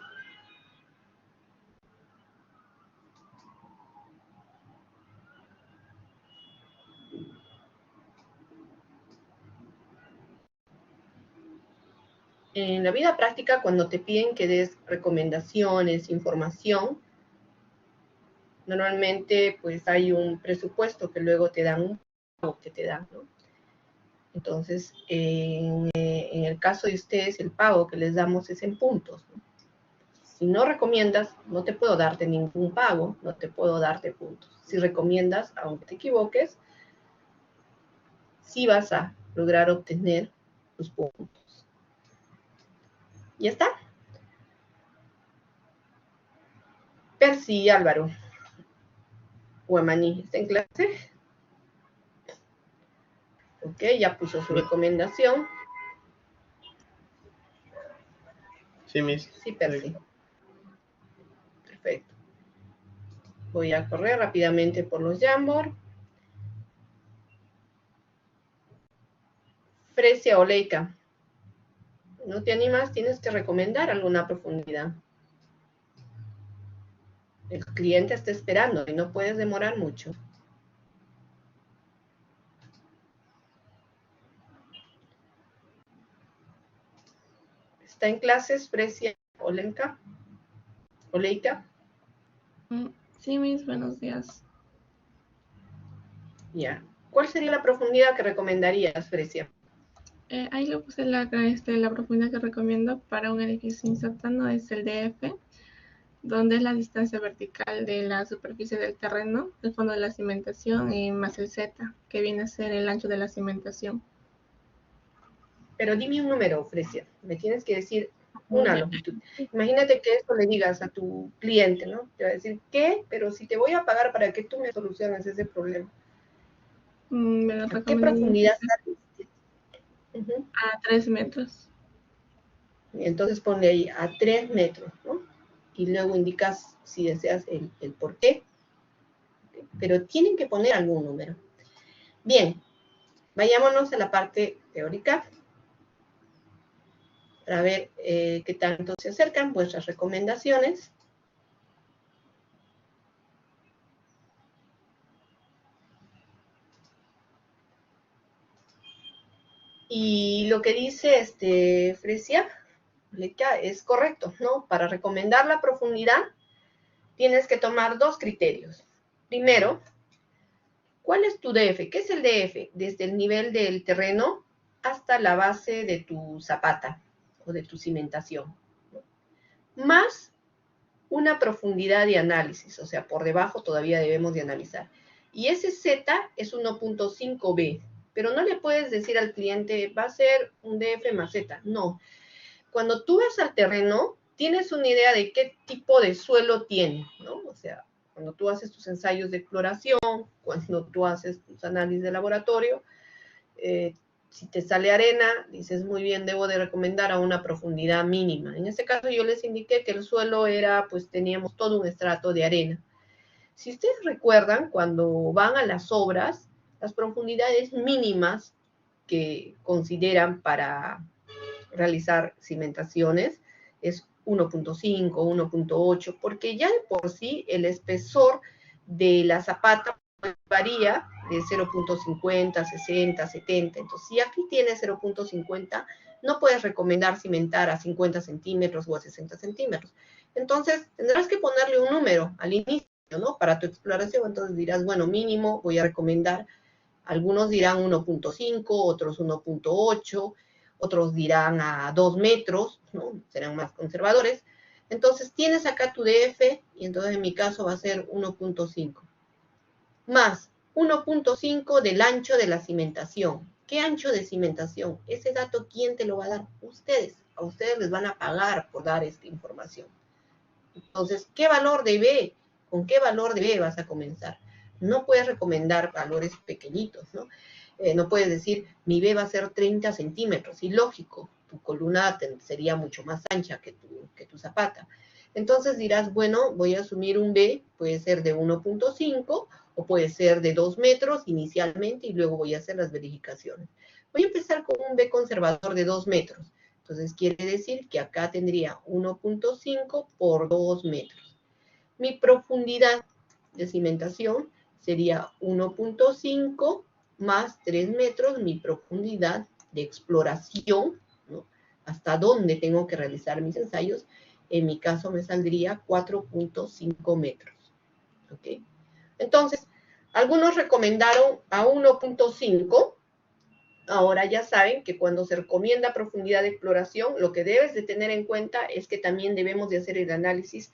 En la vida práctica, cuando te piden que des recomendaciones, información, normalmente pues hay un presupuesto que luego te dan, un pago que te dan, ¿no? Entonces, en el caso de ustedes, el pago que les damos es en puntos, ¿no? Si no recomiendas, no te puedo darte ningún pago, no te puedo darte puntos. Si recomiendas, aunque te equivoques, sí vas a lograr obtener tus puntos. ¿Ya está? Percy Álvaro. Guamaní, ¿está en clase? Ok, ya puso su recomendación. Sí, Miss. Sí, Percy. Perfecto. Voy a correr rápidamente por los Jamboard. Fresia Oleika. ¿No te animas? Tienes que recomendar alguna profundidad. El cliente está esperando y no puedes demorar mucho. ¿Está en clases Fresia Oleika? Sí, mis buenos días. Ya. ¿Cuál sería la profundidad que recomendarías, Fresia? Ahí le puse la profundidad que recomiendo para un edificio insertano, es el DF, donde es la distancia vertical de la superficie del terreno, el fondo de la cimentación y más el Z, que viene a ser el ancho de la cimentación. Pero dime un número, Fresia. Me tienes que decir una longitud. Imagínate que esto le digas a tu cliente, ¿no? Te va a decir, ¿qué? Pero si te voy a pagar para que tú me soluciones ese problema. ¿A qué profundidad sales? A 3 metros. Y entonces ponle ahí a 3 metros, ¿no? Y luego indicas si deseas el por qué. Pero tienen que poner algún número. Bien, vayámonos a la parte teórica para ver qué tanto se acercan vuestras recomendaciones. Y lo que dice Fresia es correcto, ¿no? Para recomendar la profundidad tienes que tomar dos criterios. Primero, ¿cuál es tu DF? ¿Qué es el DF? Desde el nivel del terreno hasta la base de tu zapata o de tu cimentación, ¿no? Más una profundidad de análisis, o sea, por debajo todavía debemos de analizar. Y ese Z es 1.5B, pero no le puedes decir al cliente, va a ser un DF más Z, no. Cuando tú vas al terreno, tienes una idea de qué tipo de suelo tiene, ¿no? O sea, cuando tú haces tus ensayos de exploración, cuando tú haces tus análisis de laboratorio, si te sale arena, dices, muy bien, debo de recomendar a una profundidad mínima. En este caso yo les indiqué que el suelo era, pues teníamos todo un estrato de arena. Si ustedes recuerdan, cuando van a las obras, las profundidades mínimas que consideran para realizar cimentaciones es 1.5, 1.8, porque ya de por sí el espesor de la zapata varía de 0.50, 60, 70. Entonces, si aquí tienes 0.50, no puedes recomendar cimentar a 50 centímetros o a 60 centímetros. Entonces, tendrás que ponerle un número al inicio, ¿no? Para tu exploración. Entonces dirás, bueno, mínimo voy a recomendar. Algunos dirán 1.5, otros 1.8, otros dirán a 2 metros, ¿no? Serán más conservadores. Entonces, tienes acá tu DF, y entonces en mi caso va a ser 1.5. Más 1.5 del ancho de la cimentación. ¿Qué ancho de cimentación? Ese dato, ¿quién te lo va a dar? Ustedes. A ustedes les van a pagar por dar esta información. Entonces, ¿qué valor de B? ¿Con qué valor de B vas a comenzar? No puedes recomendar valores pequeñitos, ¿no? No puedes decir, mi B va a ser 30 centímetros. Ilógico, tu columna sería mucho más ancha que tu zapata. Entonces dirás, bueno, voy a asumir un B, puede ser de 1.5 o puede ser de 2 metros inicialmente y luego voy a hacer las verificaciones. Voy a empezar con un B conservador de 2 metros. Entonces quiere decir que acá tendría 1.5 por 2 metros. Mi profundidad de cimentación sería 1.5 más 3 metros, mi profundidad de exploración, ¿no? Hasta dónde tengo que realizar mis ensayos. En mi caso me saldría 4.5 metros. Entonces, algunos recomendaron a 1.5 Ahora ya saben que cuando se recomienda profundidad de exploración, lo que debes de tener en cuenta es que también debemos de hacer el análisis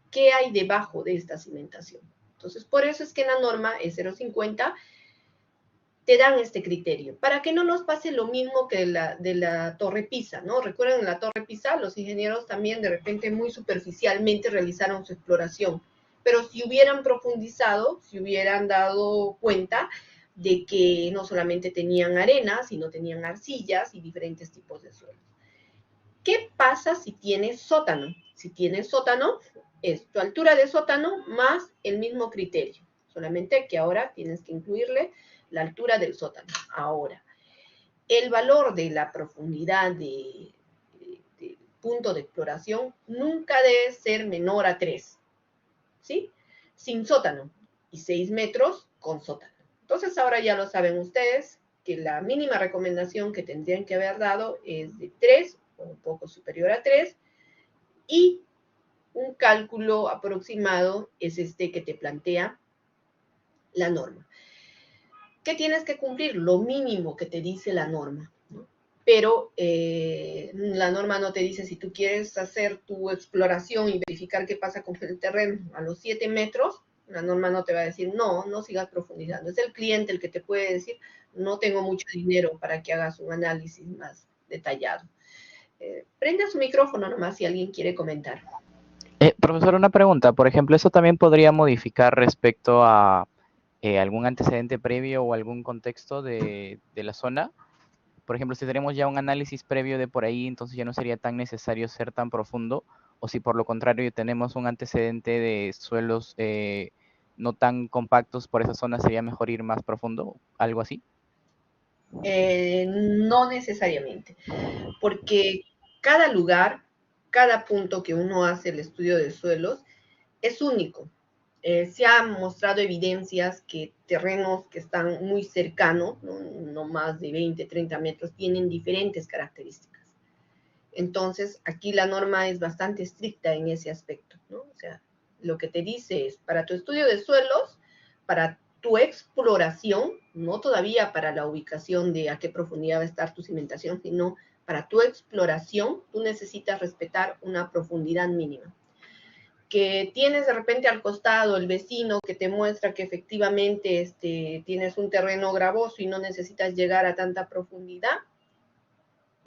qué hay debajo de esta cimentación. Entonces, por eso es que en la norma E050 te dan este criterio, para que no nos pase lo mismo que de la Torre Pisa, ¿no? Recuerden, en la Torre Pisa, los ingenieros también de repente muy superficialmente realizaron su exploración, pero si hubieran profundizado, si hubieran dado cuenta de que no solamente tenían arena, sino tenían arcillas y diferentes tipos de suelos. ¿Qué pasa si tienes sótano? Si tienes sótano, es tu altura de sótano más el mismo criterio, solamente que ahora tienes que incluirle la altura del sótano. Ahora, el valor de la profundidad del punto de exploración nunca debe ser menor a 3, ¿sí? Sin sótano, y 6 metros con sótano. Entonces ahora ya lo saben ustedes, que la mínima recomendación que tendrían que haber dado es de 3, o un poco superior a 3, y un cálculo aproximado es este que te plantea la norma. ¿Qué tienes que cumplir? Lo mínimo que te dice la norma, ¿no? Pero la norma no te dice si tú quieres hacer tu exploración y verificar qué pasa con el terreno a los 7 metros, la norma no te va a decir, no, no sigas profundizando. Es el cliente el que te puede decir, no tengo mucho dinero para que hagas un análisis más detallado. Prenda su micrófono nomás si alguien quiere comentar. Profesor, una pregunta. Por ejemplo, ¿eso también podría modificar respecto a algún antecedente previo o algún contexto de la zona? Por ejemplo, si tenemos ya un análisis previo de por ahí, entonces ya no sería tan necesario ser tan profundo, o si por lo contrario tenemos un antecedente de suelos no tan compactos por esa zona, sería mejor ir más profundo, algo así. No necesariamente, porque cada lugar, cada punto que uno hace el estudio de suelos es único. Se han mostrado evidencias que terrenos que están muy cercanos, no más de 20, 30 metros, tienen diferentes características. Entonces, aquí la norma es bastante estricta en ese aspecto, ¿no? O sea, lo que te dice es, para tu estudio de suelos, para tu exploración, no todavía para la ubicación de a qué profundidad va a estar tu cimentación, sino para tu exploración, tú necesitas respetar una profundidad mínima. Que tienes de repente al costado el vecino que te muestra que efectivamente tienes un terreno gravoso y no necesitas llegar a tanta profundidad,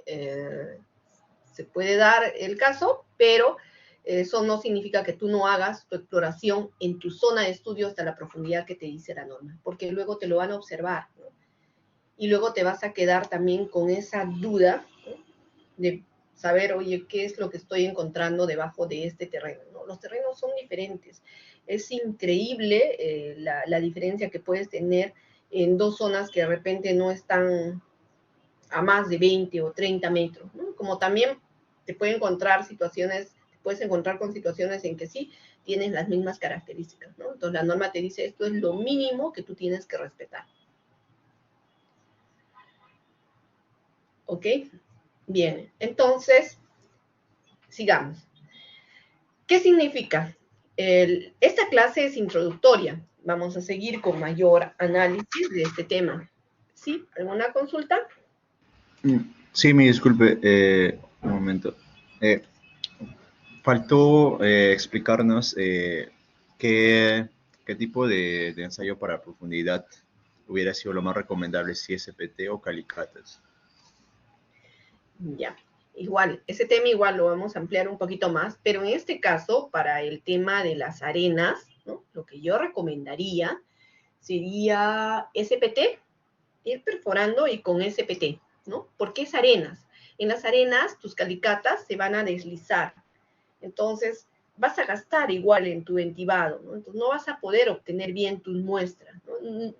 se puede dar el caso, pero eso no significa que tú no hagas tu exploración en tu zona de estudio hasta la profundidad que te dice la norma, porque luego te lo van a observar, ¿no? Y luego te vas a quedar también con esa duda, ¿no? De saber, oye, ¿qué es lo que estoy encontrando debajo de este terreno, ¿no? Los terrenos son diferentes. Es increíble la diferencia que puedes tener en dos zonas que de repente no están a más de 20 o 30 metros, ¿no? Como también te puedes encontrar con situaciones en que sí tienes las mismas características, ¿no? Entonces la norma te dice, esto es lo mínimo que tú tienes que respetar. ¿Ok? Bien, entonces, sigamos. ¿Qué significa? Esta clase es introductoria. Vamos a seguir con mayor análisis de este tema. ¿Sí? ¿Alguna consulta? Sí, me disculpe, un momento. Faltó explicarnos qué tipo de ensayo para profundidad hubiera sido lo más recomendable, si SPT o Calicatas. Ya, igual, ese tema igual lo vamos a ampliar un poquito más, pero en este caso, para el tema de las arenas, ¿no? Lo que yo recomendaría sería SPT, ir perforando y con SPT, ¿no? Porque es arenas. En las arenas, tus calicatas se van a deslizar. Entonces, vas a gastar igual en tu entibado, ¿no? Entonces, no vas a poder obtener bien tus muestras, ¿no?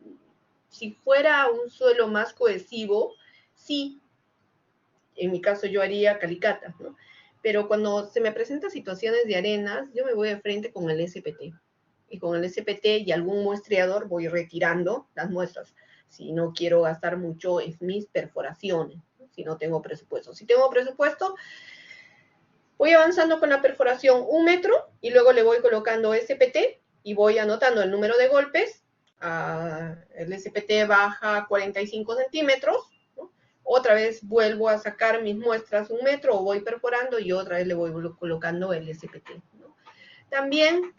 Si fuera un suelo más cohesivo, sí, en mi caso yo haría calicatas, ¿no? Pero cuando se me presentan situaciones de arenas, yo me voy de frente con el SPT. Y con el SPT y algún muestreador voy retirando las muestras. Si no quiero gastar mucho en mis perforaciones, ¿no? Si no tengo presupuesto. Si tengo presupuesto, voy avanzando con la perforación 1 metro y luego le voy colocando SPT y voy anotando el número de golpes. El SPT baja 45 centímetros, ¿no? Otra vez vuelvo a sacar mis muestras 1 metro o voy perforando y otra vez le voy colocando el SPT, ¿no? También,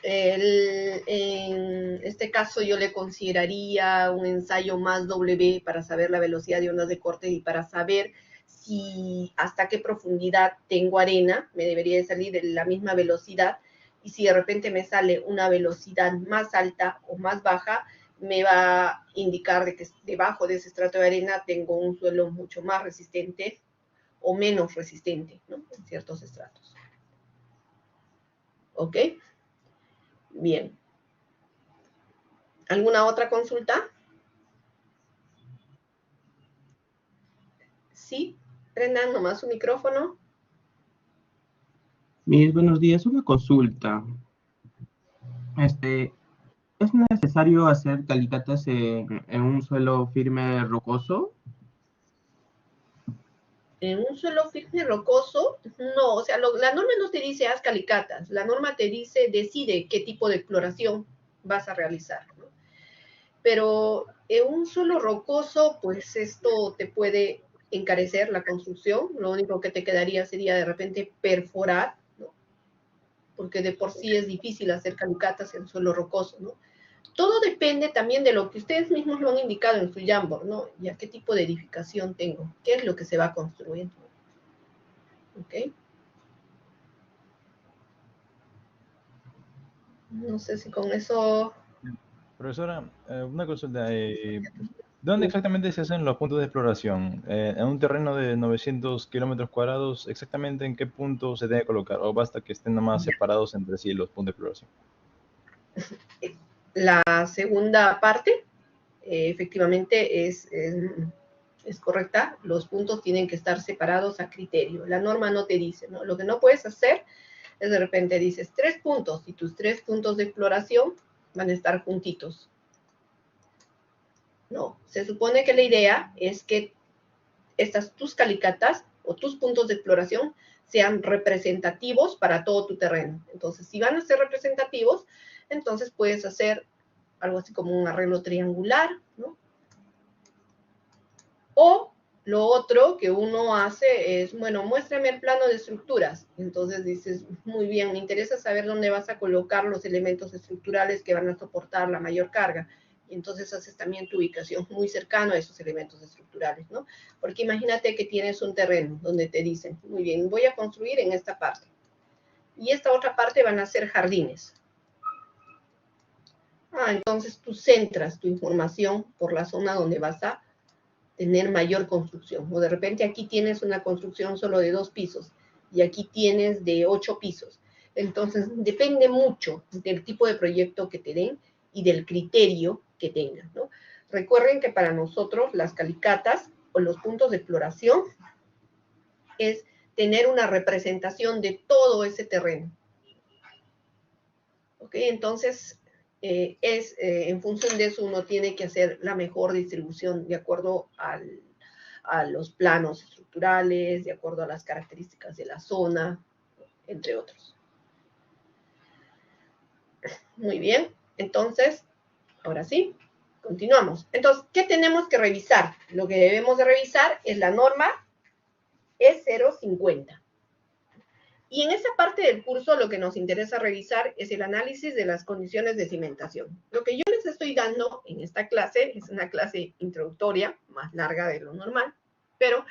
en este caso yo le consideraría un ensayo más W para saber la velocidad de ondas de corte y para saber si hasta qué profundidad tengo arena, me debería de salir de la misma velocidad, y si de repente me sale una velocidad más alta o más baja, me va a indicar de que debajo de ese estrato de arena tengo un suelo mucho más resistente o menos resistente, ¿no? En ciertos estratos. ¿Ok? Bien. ¿Alguna otra consulta? Sí, prendan nomás su micrófono. Buenos días, una consulta. ¿Es necesario hacer calicatas en un suelo firme rocoso? En un suelo firme rocoso, no, o sea, la norma no te dice haz calicatas, la norma te dice decide qué tipo de exploración vas a realizar, ¿no? Pero en un suelo rocoso, pues esto te puede encarecer la construcción, lo único que te quedaría sería de repente perforar, ¿no? Porque de por sí es difícil hacer calicatas en suelo rocoso, ¿no? Todo depende también de lo que ustedes mismos lo han indicado en su Jamboard, ¿no? Y a qué tipo de edificación tengo, qué es lo que se va a construir. ¿Ok? No sé si con eso... Profesora, una consulta. ¿Dónde exactamente se hacen los puntos de exploración? ¿En un terreno de 900 kilómetros cuadrados, exactamente en qué punto se debe colocar? ¿O basta que estén nomás separados entre sí los puntos de exploración? La segunda parte, efectivamente, es correcta. Los puntos tienen que estar separados a criterio. La norma no te dice, ¿no? Lo que no puedes hacer es de repente dices 3 puntos y tus 3 puntos de exploración van a estar juntitos. No, se supone que la idea es que tus calicatas o tus puntos de exploración sean representativos para todo tu terreno. Entonces, si van a ser representativos, entonces puedes hacer algo así como un arreglo triangular, ¿no? O lo otro que uno hace es, bueno, muéstrame el plano de estructuras. Entonces dices, muy bien, me interesa saber dónde vas a colocar los elementos estructurales que van a soportar la mayor carga. Y entonces haces también tu ubicación muy cercano a esos elementos estructurales, ¿no? Porque imagínate que tienes un terreno donde te dicen, muy bien, voy a construir en esta parte. Y esta otra parte van a ser jardines. Entonces tú centras tu información por la zona donde vas a tener mayor construcción. O de repente aquí tienes una construcción solo de 2 pisos y aquí tienes de 8 pisos. Entonces depende mucho del tipo de proyecto que te den y del criterio que tengan, ¿no? Recuerden que para nosotros las calicatas o los puntos de exploración es tener una representación de todo ese terreno. ¿Ok? Entonces, en función de eso uno tiene que hacer la mejor distribución de acuerdo a los planos estructurales, de acuerdo a las características de la zona, entre otros. Muy bien, entonces, ahora sí, continuamos. Entonces, ¿qué tenemos que revisar? Lo que debemos de revisar es la norma E050. Y en esa parte del curso lo que nos interesa revisar es el análisis de las condiciones de cimentación. Lo que yo les estoy dando en esta clase es una clase introductoria, más larga de lo normal, pero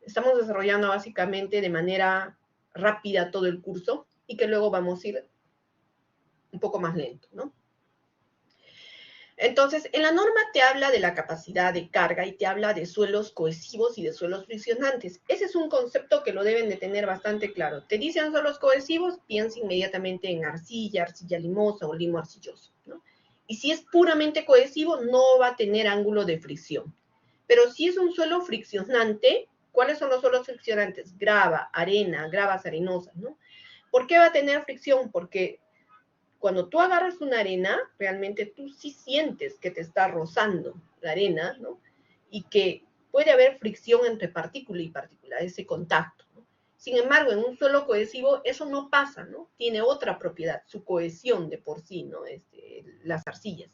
estamos desarrollando básicamente de manera rápida todo el curso y que luego vamos a ir un poco más lento, ¿no? Entonces, en la norma te habla de la capacidad de carga y te habla de suelos cohesivos y de suelos friccionantes. Ese es un concepto que lo deben de tener bastante claro. Te dicen suelos cohesivos, piensa inmediatamente en arcilla, arcilla limosa o limo arcilloso, ¿no? Y si es puramente cohesivo, no va a tener ángulo de fricción. Pero si es un suelo friccionante, ¿cuáles son los suelos friccionantes? Grava, arena, gravas arenosas, ¿no? ¿Por qué va a tener fricción? Porque cuando tú agarras una arena, realmente tú sí sientes que te está rozando la arena, ¿no? Y que puede haber fricción entre partícula y partícula, ese contacto, ¿no? Sin embargo, en un suelo cohesivo eso no pasa, ¿no? Tiene otra propiedad, su cohesión de por sí, ¿no? Las arcillas.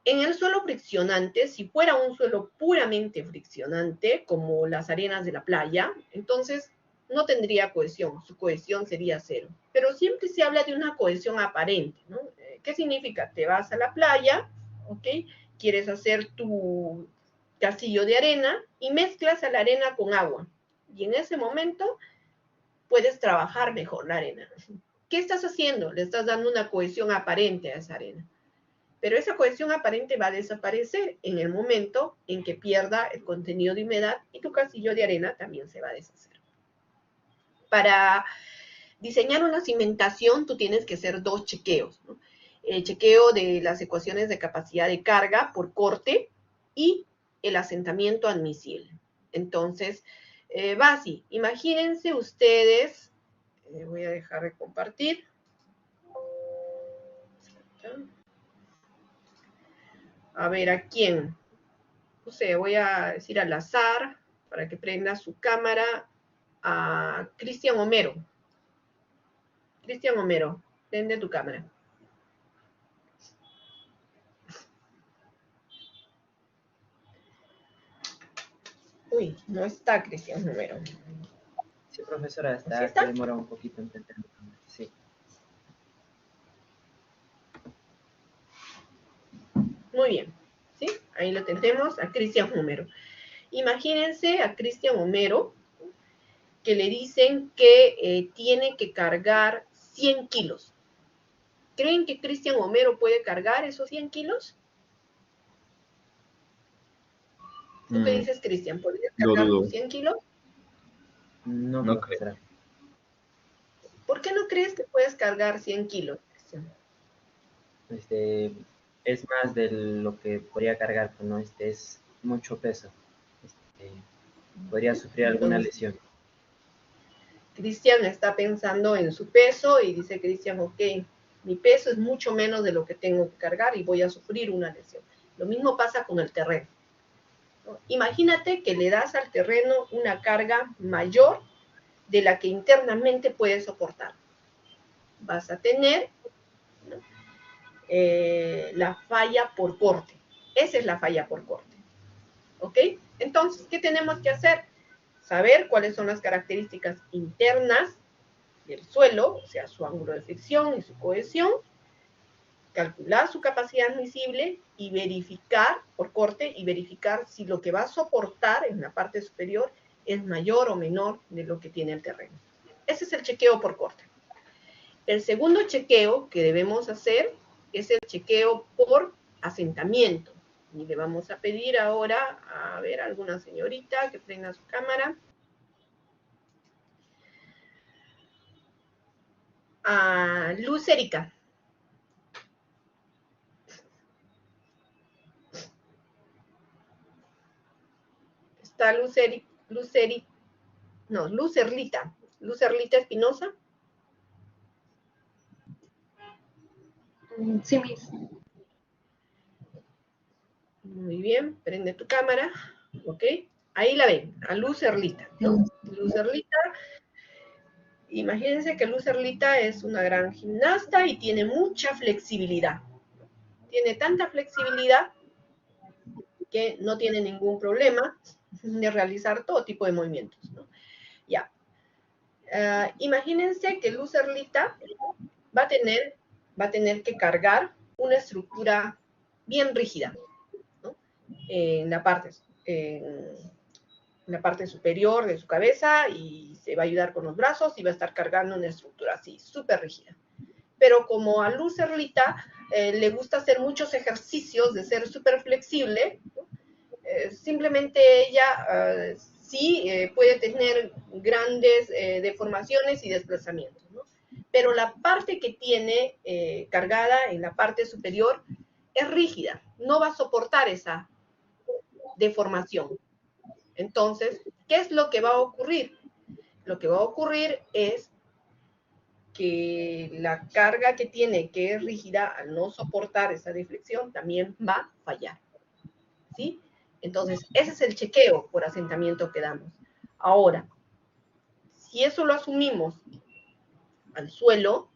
En el suelo friccionante, si fuera un suelo puramente friccionante, como las arenas de la playa, entonces no tendría cohesión, su cohesión sería cero. Pero siempre se habla de una cohesión aparente, ¿no? ¿Qué significa? Te vas a la playa, ¿ok? Quieres hacer tu castillo de arena y mezclas a la arena con agua. Y en ese momento puedes trabajar mejor la arena. ¿Qué estás haciendo? Le estás dando una cohesión aparente a esa arena. Pero esa cohesión aparente va a desaparecer en el momento en que pierda el contenido de humedad y tu castillo de arena también se va a deshacer. Para diseñar una cimentación, tú tienes que hacer dos chequeos, ¿no? El chequeo de las ecuaciones de capacidad de carga por corte y el asentamiento admisible. Entonces, va así. Imagínense ustedes, voy a dejar de compartir. A ver, ¿a quién? No sé, voy a decir al azar para que prenda su cámara a Cristian Homero. Cristian Homero, prende tu cámara. Uy, no está Cristian Homero. Sí, profesora, ¿Sí está? que demora un poquito en prender la cámara. Sí. Muy bien, ¿sí? Ahí lo tenemos a Cristian Homero. Imagínense a Cristian Homero que le dicen que tiene que cargar 100 kilos. ¿Creen que Cristian Homero puede cargar esos 100 kilos? ¿Tú qué dices, Cristian? ¿Podrías cargar tus 100 kilos? No, No profesora. ¿Por qué no crees que puedes cargar 100 kilos, Cristian? Es más de lo que podría cargar, pero no, es mucho peso. Podría sufrir alguna Entonces, lesión. Cristian está pensando en su peso y dice Cristian, ok, mi peso es mucho menos de lo que tengo que cargar y voy a sufrir una lesión. Lo mismo pasa con el terreno, ¿no? Imagínate que le das al terreno una carga mayor de la que internamente puedes soportar. Vas a tener, ¿no?, la falla por corte. Esa es la falla por corte. ¿Ok? Entonces, ¿qué tenemos que hacer? Saber cuáles son las características internas del suelo, o sea, su ángulo de fricción y su cohesión, calcular su capacidad admisible y verificar, por corte, y verificar si lo que va a soportar en la parte superior es mayor o menor de lo que tiene el terreno. Ese es el chequeo por corte. El segundo chequeo que debemos hacer es el chequeo por asentamiento. Y le vamos a pedir ahora, a ver, a alguna señorita que prenda su cámara. A Luz Erika. Está Luz Erlita Espinosa. Sí, Miss. Muy bien, prende tu cámara. Ok, ahí la ven, a Luz Erlita, ¿no? Luz Erlita, imagínense que Luz Erlita es una gran gimnasta y tiene mucha flexibilidad. Tiene tanta flexibilidad que no tiene ningún problema de realizar todo tipo de movimientos, ¿no? Ya. Imagínense que Luz Erlita va a tener que cargar una estructura bien rígida, ¿no?, en la parte superior de su cabeza, y se va a ayudar con los brazos y va a estar cargando una estructura así, súper rígida. Pero como a Luz Erlita le gusta hacer muchos ejercicios de ser súper flexible, ¿no?, simplemente ella sí puede tener grandes deformaciones y desplazamientos, ¿no? Pero la parte que tiene cargada en la parte superior es rígida, no va a soportar esa deformación. Entonces, ¿qué es lo que va a ocurrir? Lo que va a ocurrir es que la carga que tiene, que es rígida, al no soportar esa deflexión, también va a fallar, ¿sí? Entonces, ese es el chequeo por asentamiento que damos. Ahora, si eso lo asumimos al suelo,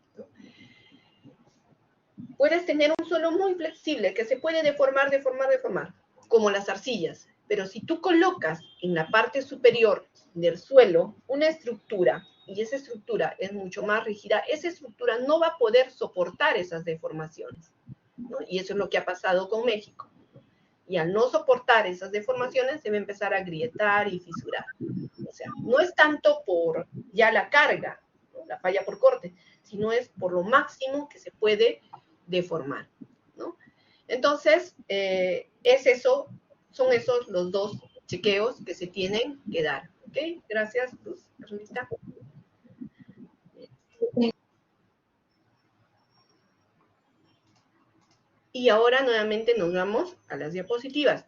puedes tener un suelo muy flexible que se puede deformar, como las arcillas. Pero si tú colocas en la parte superior del suelo una estructura, y esa estructura es mucho más rígida, esa estructura no va a poder soportar esas deformaciones, ¿no? Y eso es lo que ha pasado con México. Y al no soportar esas deformaciones, se va a empezar a agrietar y fisurar. O sea, no es tanto por ya la carga, ¿no?, la falla por corte, sino es por lo máximo que se puede deformar, ¿no? Entonces, son esos los dos chequeos que se tienen que dar. ¿Ok? Gracias, Luz. Carlita. Y ahora nuevamente nos vamos a las diapositivas.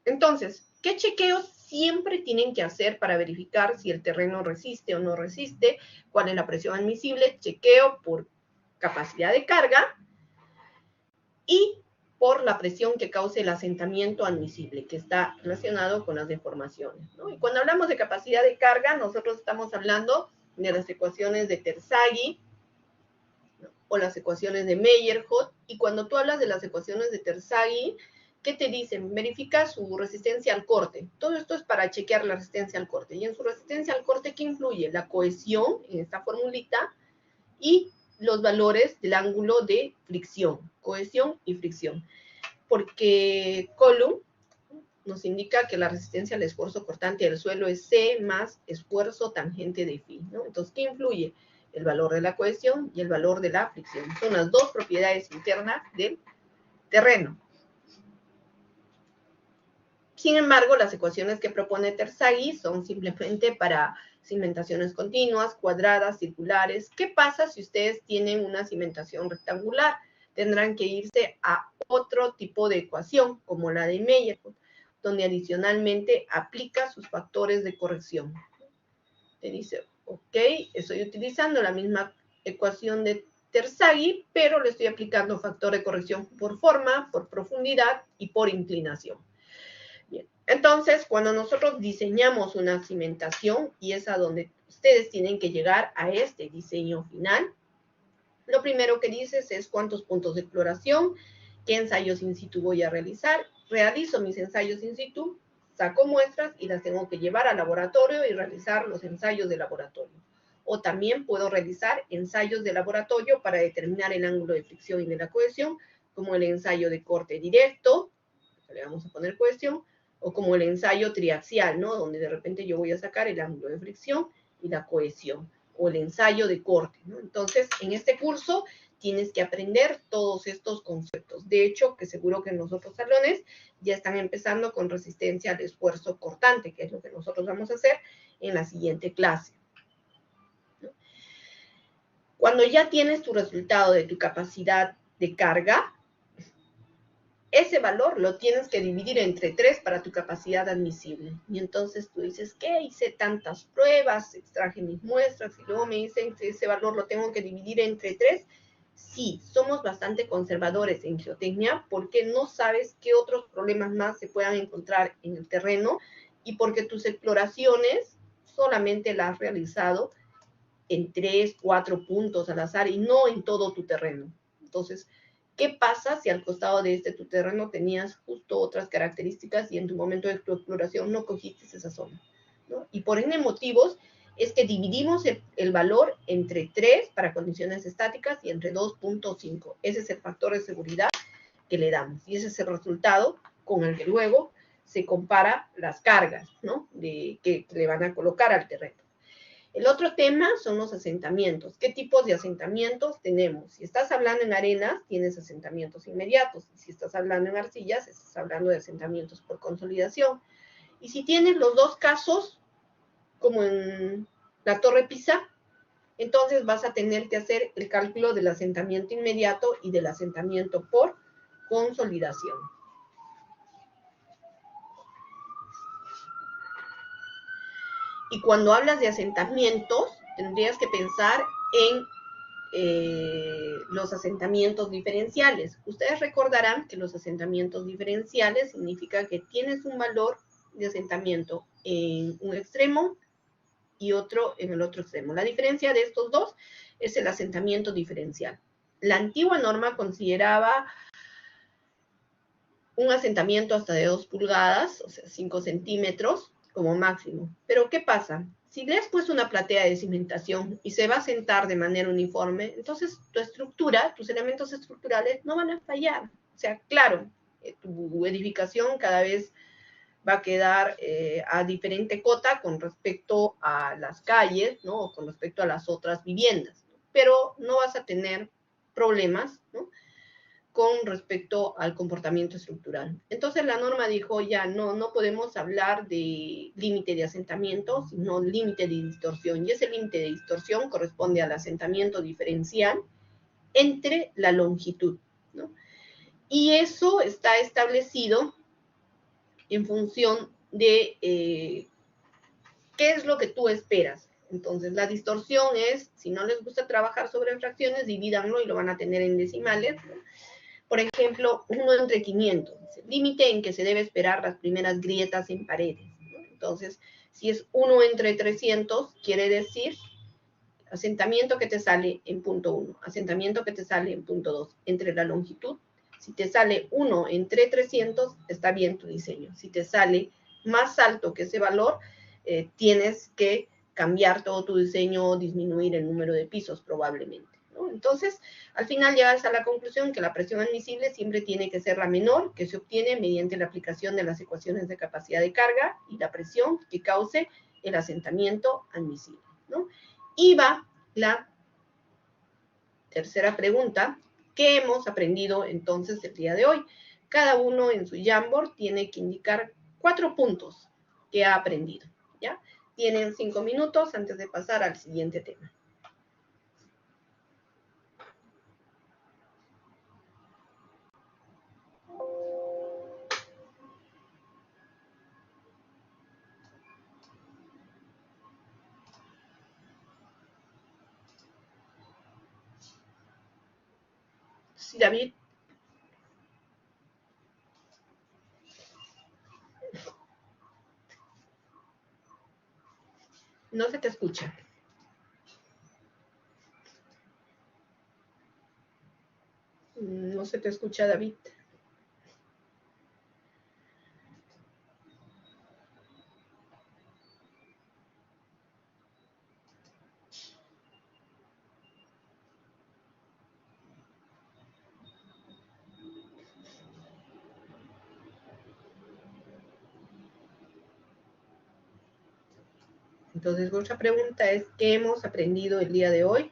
Entonces, ¿qué chequeos siempre tienen que hacer para verificar si el terreno resiste o no resiste? ¿Cuál es la presión admisible? Chequeo por capacidad de carga y por la presión que cause el asentamiento admisible, que está relacionado con las deformaciones, ¿no? Y cuando hablamos de capacidad de carga, nosotros estamos hablando de las ecuaciones de Terzaghi, ¿no?, o las ecuaciones de Meyerhoff. Y cuando tú hablas de las ecuaciones de Terzaghi, ¿qué te dicen? Verifica su resistencia al corte. Todo esto es para chequear la resistencia al corte. Y en su resistencia al corte, ¿qué influye? La cohesión, en esta formulita, y los valores del ángulo de fricción, cohesión y fricción. Porque Coulomb nos indica que la resistencia al esfuerzo cortante del suelo es C más esfuerzo tangente de phi, ¿no? Entonces, ¿qué influye? El valor de la cohesión y el valor de la fricción. Son las dos propiedades internas del terreno. Sin embargo, las ecuaciones que propone Terzaghi son simplemente para cimentaciones continuas, cuadradas, circulares. ¿Qué pasa si ustedes tienen una cimentación rectangular? Tendrán que irse a otro tipo de ecuación, como la de Meyerhoff, donde adicionalmente aplica sus factores de corrección. Te dice, ok, estoy utilizando la misma ecuación de Terzaghi, pero le estoy aplicando factor de corrección por forma, por profundidad y por inclinación. Bien. Entonces, cuando nosotros diseñamos una cimentación, y es a donde ustedes tienen que llegar a este diseño final, lo primero que dices es cuántos puntos de exploración, qué ensayos in situ voy a realizar. Realizo mis ensayos in situ, saco muestras y las tengo que llevar al laboratorio y realizar los ensayos de laboratorio. O también puedo realizar ensayos de laboratorio para determinar el ángulo de fricción y de la cohesión, como el ensayo de corte directo, le vamos a poner cohesión, o como el ensayo triaxial, ¿no?, donde de repente yo voy a sacar el ángulo de fricción y la cohesión, o el ensayo de corte, ¿no? Entonces, en este curso tienes que aprender todos estos conceptos. De hecho, que seguro que en los otros salones ya están empezando con resistencia al esfuerzo cortante, que es lo que nosotros vamos a hacer en la siguiente clase, ¿no? Cuando ya tienes tu resultado de tu capacidad de carga, ese valor lo tienes que dividir entre 3 para tu capacidad admisible. Y entonces tú dices, ¿qué? Hice tantas pruebas, extraje mis muestras, y luego me dicen que ese valor lo tengo que dividir entre 3. Sí, somos bastante conservadores en geotecnia porque no sabes qué otros problemas más se puedan encontrar en el terreno y porque tus exploraciones solamente las has realizado en 3, 4 puntos al azar y no en todo tu terreno. Entonces, ¿qué pasa si al costado de tu terreno tenías justo otras características y en tu momento de tu exploración no cogiste esa zona, ¿no? Y por N motivos es que dividimos el valor entre 3 para condiciones estáticas y entre 2.5. Ese es el factor de seguridad que le damos y ese es el resultado con el que luego se compara las cargas, ¿no?, que le van a colocar al terreno. El otro tema son los asentamientos. ¿Qué tipos de asentamientos tenemos? Si estás hablando en arenas, tienes asentamientos inmediatos. Si estás hablando en arcillas, estás hablando de asentamientos por consolidación. Y si tienes los dos casos, como en la Torre Pisa, entonces vas a tener que hacer el cálculo del asentamiento inmediato y del asentamiento por consolidación. Y cuando hablas de asentamientos, tendrías que pensar en los asentamientos diferenciales. Ustedes recordarán que los asentamientos diferenciales significa que tienes un valor de asentamiento en un extremo y otro en el otro extremo. La diferencia de estos dos es el asentamiento diferencial. La antigua norma consideraba un asentamiento hasta de 2 pulgadas, o sea, 5 centímetros como máximo. Pero ¿qué pasa? Si le has puesto una platea de cimentación y se va a asentar de manera uniforme, entonces tu estructura, tus elementos estructurales no van a fallar. O sea, claro, tu edificación cada vez va a quedar a diferente cota con respecto a las calles, ¿no? O con respecto a las otras viviendas, ¿no? Pero no vas a tener problemas, ¿no? Con respecto al comportamiento estructural. Entonces la norma dijo, ya no podemos hablar de límite de asentamiento, sino límite de distorsión. Y ese límite de distorsión corresponde al asentamiento diferencial entre la longitud, ¿no? Y eso está establecido en función de qué es lo que tú esperas. Entonces, la distorsión es, si no les gusta trabajar sobre fracciones, divídanlo y lo van a tener en decimales, ¿no? Por ejemplo, 1 entre 500, límite en que se debe esperar las primeras grietas en paredes, ¿no? Entonces, si es 1 entre 300, quiere decir asentamiento que te sale en punto 1, asentamiento que te sale en punto 2, entre la longitud. Si te sale 1 entre 300, está bien tu diseño. Si te sale más alto que ese valor, tienes que cambiar todo tu diseño o disminuir el número de pisos probablemente, ¿no? Entonces, al final llegas a la conclusión que la presión admisible siempre tiene que ser la menor, que se obtiene mediante la aplicación de las ecuaciones de capacidad de carga y la presión que cause el asentamiento admisible, ¿no? Y va la tercera pregunta, ¿qué hemos aprendido entonces el día de hoy? Cada uno en su Jamboard tiene que indicar 4 puntos que ha aprendido, ¿ya? Tienen 5 minutos antes de pasar al siguiente tema. Sí, David. No se te escucha. No se te escucha, David. Entonces, vuestra pregunta es, ¿qué hemos aprendido el día de hoy?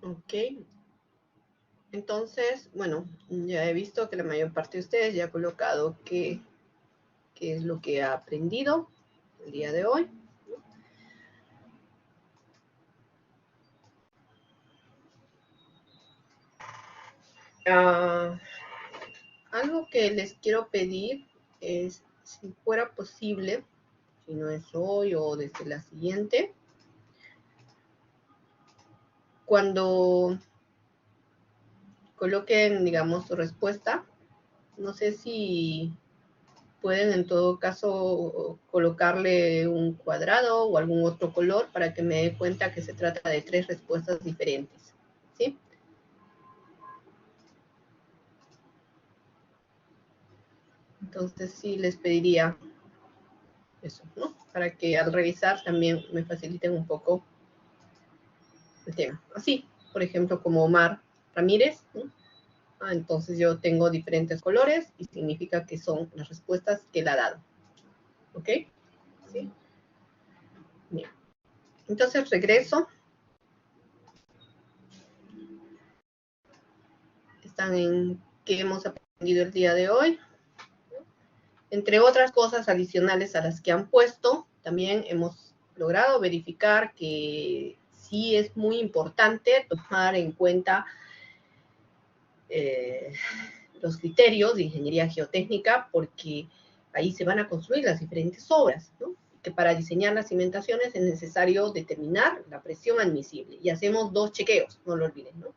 Ok. Entonces, bueno, ya he visto que la mayor parte de ustedes ya ha colocado qué es lo que ha aprendido el día de hoy. Algo que les quiero pedir es, si fuera posible, si no es hoy o desde la siguiente, cuando coloquen, digamos, su respuesta, no sé si pueden en todo caso colocarle un cuadrado o algún otro color para que me dé cuenta que se trata de 3 respuestas diferentes, ¿sí? Entonces sí les pediría eso, ¿no? Para que al revisar también me faciliten un poco el tema. Así, por ejemplo, como Omar Ramírez, ¿no? Entonces yo tengo diferentes colores y significa que son las respuestas que él ha dado. ¿Ok? ¿Sí? Bien. Entonces regreso. Están en qué hemos aprendido el día de hoy. Entre otras cosas adicionales a las que han puesto, también hemos logrado verificar que sí es muy importante tomar en cuenta los criterios de ingeniería geotécnica, porque ahí se van a construir las diferentes obras, ¿no? Que para diseñar las cimentaciones es necesario determinar la presión admisible, y hacemos 2 chequeos, no lo olviden, ¿no?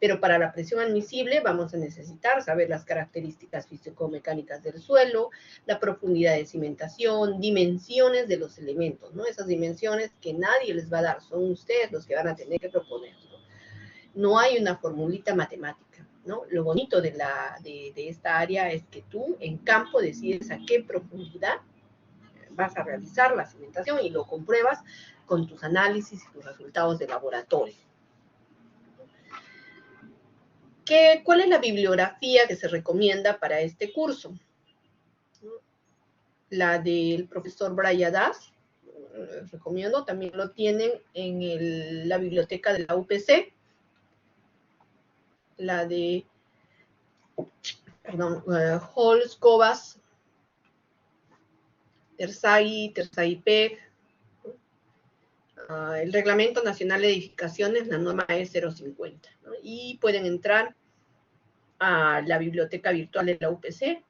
Pero para la presión admisible vamos a necesitar saber las características físico-mecánicas del suelo, la profundidad de cimentación, dimensiones de los elementos, ¿no? Esas dimensiones que nadie les va a dar, son ustedes los que van a tener que proponer, ¿no? No hay una formulita matemática, ¿no? Lo bonito de esta área es que tú en campo decides a qué profundidad vas a realizar la cimentación y lo compruebas con tus análisis y tus resultados de laboratorio. ¿Cuál es la bibliografía que se recomienda para este curso? La del profesor Brian Das, recomiendo, también lo tienen en la biblioteca de la UPC. La de, perdón, Halls, Cobas, Terzai-Peg, el Reglamento Nacional de Edificaciones, la norma es 050, ¿no? Y pueden entrar a la biblioteca virtual de la UPC,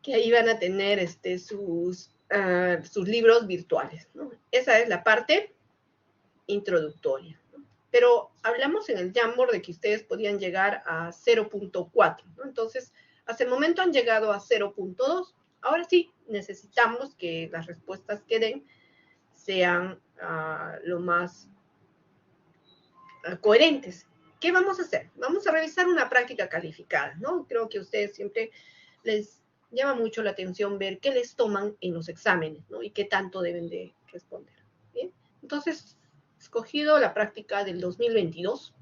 que ahí van a tener sus libros virtuales, ¿no? Esa es la parte introductoria, ¿no? Pero hablamos en el Jamboard de que ustedes podían llegar a 0.4, ¿no? Entonces, hasta el momento han llegado a 0.2. Ahora sí, necesitamos que las respuestas que den sean lo más coherentes. ¿Qué vamos a hacer? Vamos a revisar una práctica calificada, ¿no? Creo que a ustedes siempre les llama mucho la atención ver qué les toman en los exámenes, ¿no? Y qué tanto deben de responder. ¿Bien? Entonces, he escogido la práctica del 2022.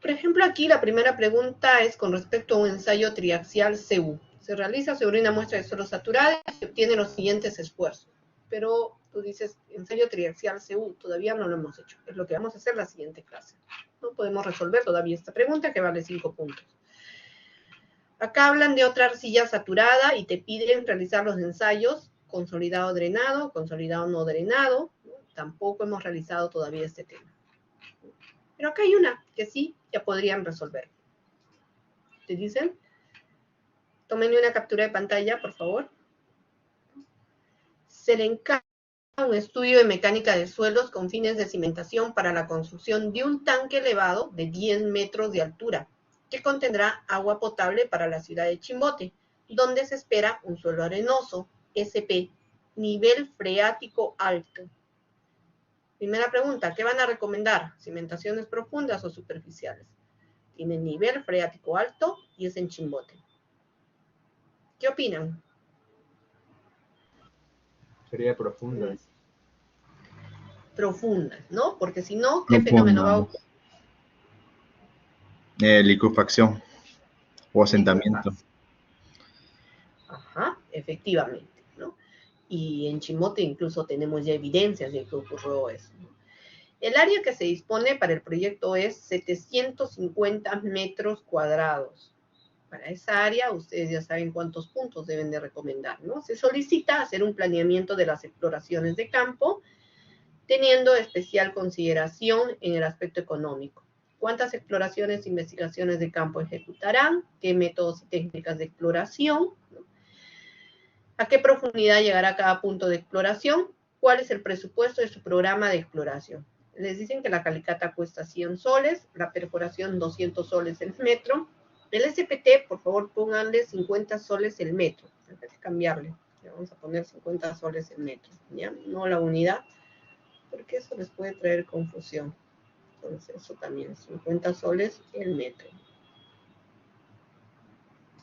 Por ejemplo, aquí la primera pregunta es con respecto a un ensayo triaxial CU. Se realiza sobre una muestra de suelo saturado y se obtienen los siguientes esfuerzos. Pero tú dices, ensayo triaxial CU, todavía no lo hemos hecho. Es lo que vamos a hacer la siguiente clase. No podemos resolver todavía esta pregunta que vale 5 puntos. Acá hablan de otra arcilla saturada y te piden realizar los ensayos consolidado drenado, consolidado no drenado. Tampoco hemos realizado todavía este tema. Pero acá hay una que sí, ya podrían resolver. ¿Te dicen? Tómenle una captura de pantalla, por favor. Se le encarga un estudio de mecánica de suelos con fines de cimentación para la construcción de un tanque elevado de 10 metros de altura, que contendrá agua potable para la ciudad de Chimbote, donde se espera un suelo arenoso, SP, nivel freático alto. Primera pregunta, ¿qué van a recomendar? ¿Cimentaciones profundas o superficiales? Tiene nivel freático alto y es en Chimbote. ¿Qué opinan? Sería profunda. Profunda, ¿no? Porque si no, ¿qué fenómeno va a ocurrir? Licuefacción o asentamiento. Ajá, efectivamente, ¿no? y en Chimote incluso tenemos ya evidencias de que ocurrió eso. El área que se dispone para el proyecto es 750 metros cuadrados. Para esa área, ustedes ya saben cuántos puntos deben de recomendar, ¿no? Se solicita hacer un planeamiento de las exploraciones de campo, teniendo especial consideración en el aspecto económico. ¿Cuántas exploraciones e investigaciones de campo ejecutarán? ¿Qué métodos y técnicas de exploración? ¿A qué profundidad llegará cada punto de exploración? ¿Cuál es el presupuesto de su programa de exploración? Les dicen que la calicata cuesta 100 soles, la perforación 200 soles el metro. El SPT, por favor, pónganle 50 soles el metro. Hay que cambiarle. Le vamos a poner 50 soles el metro, ¿ya? No la unidad, porque eso les puede traer confusión. Entonces, eso también, 50 soles el metro.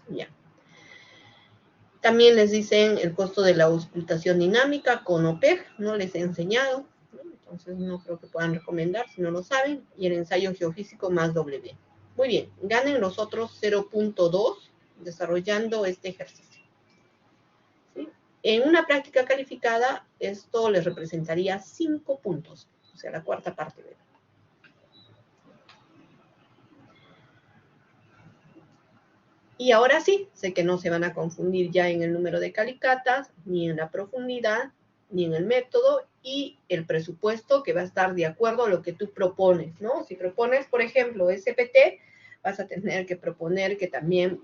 Ya. También les dicen el costo de la auscultación dinámica con OPEG, no les he enseñado, ¿no? Entonces no creo que puedan recomendar si no lo saben, y el ensayo geofísico más W. Muy bien, ganen los otros 0.2 desarrollando este ejercicio. ¿Sí? En una práctica calificada, esto les representaría 5 puntos, o sea, la cuarta parte de Y ahora sí, sé que no se van a confundir ya en el número de calicatas, ni en la profundidad, ni en el método, y el presupuesto que va a estar de acuerdo a lo que tú propones, ¿no? Si propones, por ejemplo, SPT, vas a tener que proponer que también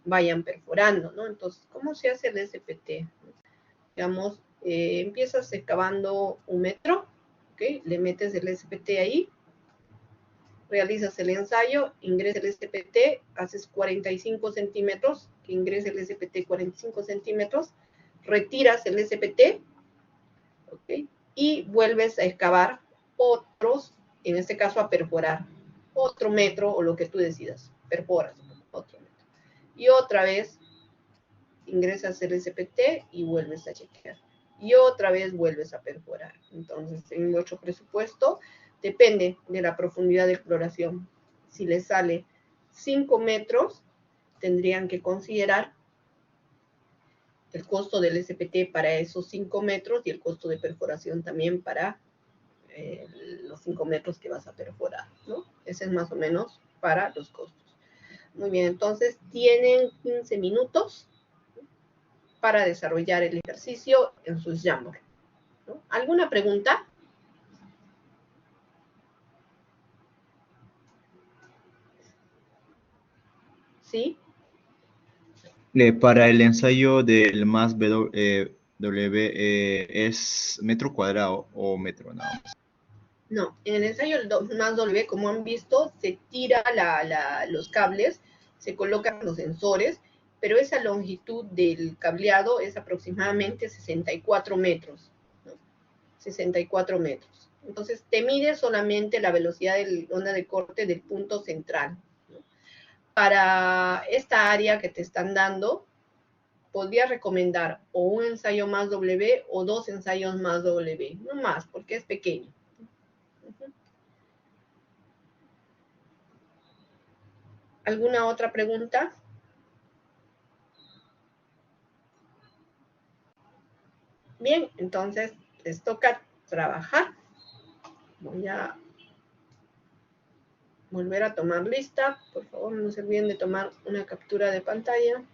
vayan perforando, ¿no? Entonces, ¿cómo se hace el SPT? Digamos, empiezas excavando 1 metro, ¿ok? Le metes el SPT ahí, realizas el ensayo, ingresa el SPT, haces 45 centímetros, que ingrese el SPT 45 centímetros, retiras el SPT, ¿ok? Y vuelves a excavar otros, en este caso a perforar, otro metro o lo que tú decidas, perforas otro metro. Y otra vez ingresas el SPT y vuelves a chequear. Y otra vez vuelves a perforar. Entonces, en nuestro presupuesto, depende de la profundidad de exploración. Si les sale 5 metros, tendrían que considerar el costo del SPT para esos 5 metros y el costo de perforación también para los 5 metros que vas a perforar, ¿no? Ese es más o menos para los costos. Muy bien, entonces tienen 15 minutos para desarrollar el ejercicio en sus Jamboard, ¿no? ¿Alguna pregunta? ¿Sí? Para el ensayo del más W, ¿es metro cuadrado o metro nada más? No, en el ensayo más W, como han visto, se tira los cables, se colocan los sensores, pero esa longitud del cableado es aproximadamente 64 metros, ¿no? 64 metros. Entonces, te mide solamente la velocidad de onda de corte del punto central, ¿no? Para esta área que te están dando, podría recomendar o un ensayo más W o 2 ensayos más W, no más, porque es pequeño. ¿Alguna otra pregunta? Bien, entonces les toca trabajar. Voy a volver a tomar lista. Por favor, no se olviden de tomar una captura de pantalla.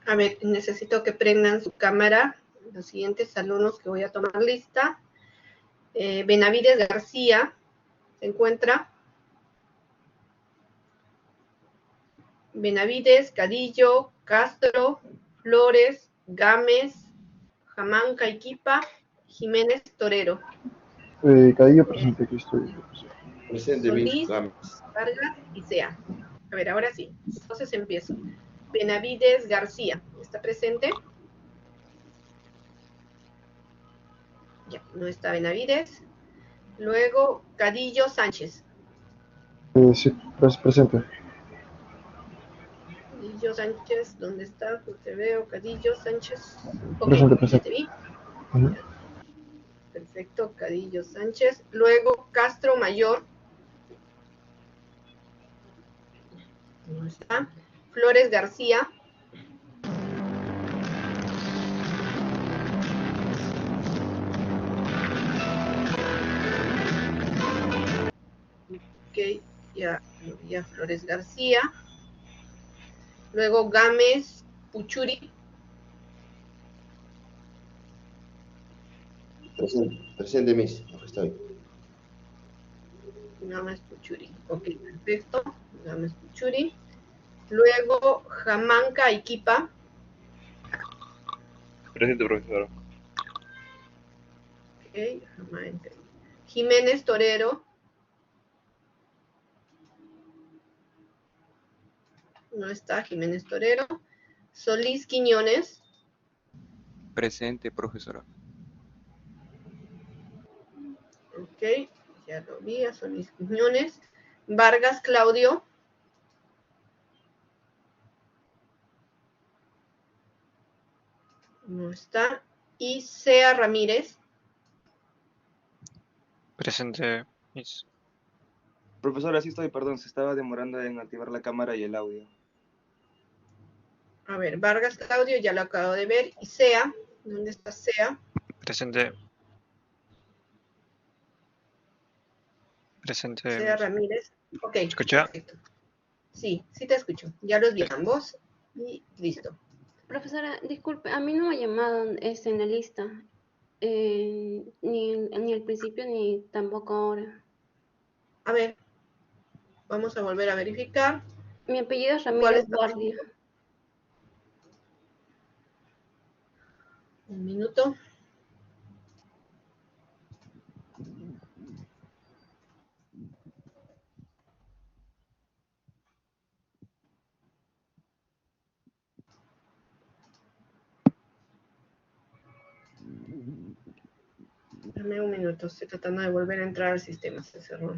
A ver, necesito que prendan su cámara los siguientes alumnos que voy a tomar lista. Benavides García, ¿se encuentra? Benavides, Cadillo, Castro, Flores, Gámez, Jamanca Iquipa, Jiménez Torero. Cadillo presente, aquí estoy. Presente, Solís, Gámez. Vargas y Sea. A ver, ahora sí. Entonces empiezo. Benavides García, ¿está presente? Ya, no está Benavides. Luego, Cadillo Sánchez. Sí, presente. Cadillo Sánchez, ¿dónde está? No te veo. Cadillo Sánchez. Ok, Presente, ya presente. te vi. Ujú. Perfecto, Cadillo Sánchez. Luego, Castro Mayor. No está. Flores García. Ok, ya Flores García. Luego Gámez Puchuri. Presente, Miss. Aquí estoy. Gámez Puchuri. Ok, perfecto. Gámez Puchuri. Luego Jamanca Iquipa. Presente, profesora. Ok, Jamanca. Jiménez Torero. No está Jiménez Torero. Solís Quiñones. Presente, profesora. Ok, ya lo vi, a Solís Quiñones. Vargas Claudio. No está. Y Sea Ramírez. Presente, Miss. Profesora, sí estoy, perdón, se estaba demorando en activar la cámara y el audio. A ver, Vargas Claudio, ya lo acabo de ver. Y Sea, ¿dónde está Sea? Presente. Presente, Sea Miss. Ramírez. Ok, ¿Escucha? perfecto. Sí, sí te escucho. Ya los vi ambos. Y listo. Profesora, disculpe, a mí no me ha llamado en la lista, ni al principio ni tampoco ahora. A ver, vamos a volver a verificar. Mi apellido es ¿Cuál Ramírez es tu Guardia. apellido? Un minuto. Dame un minuto, estoy tratando de volver a entrar al sistema, se cerró.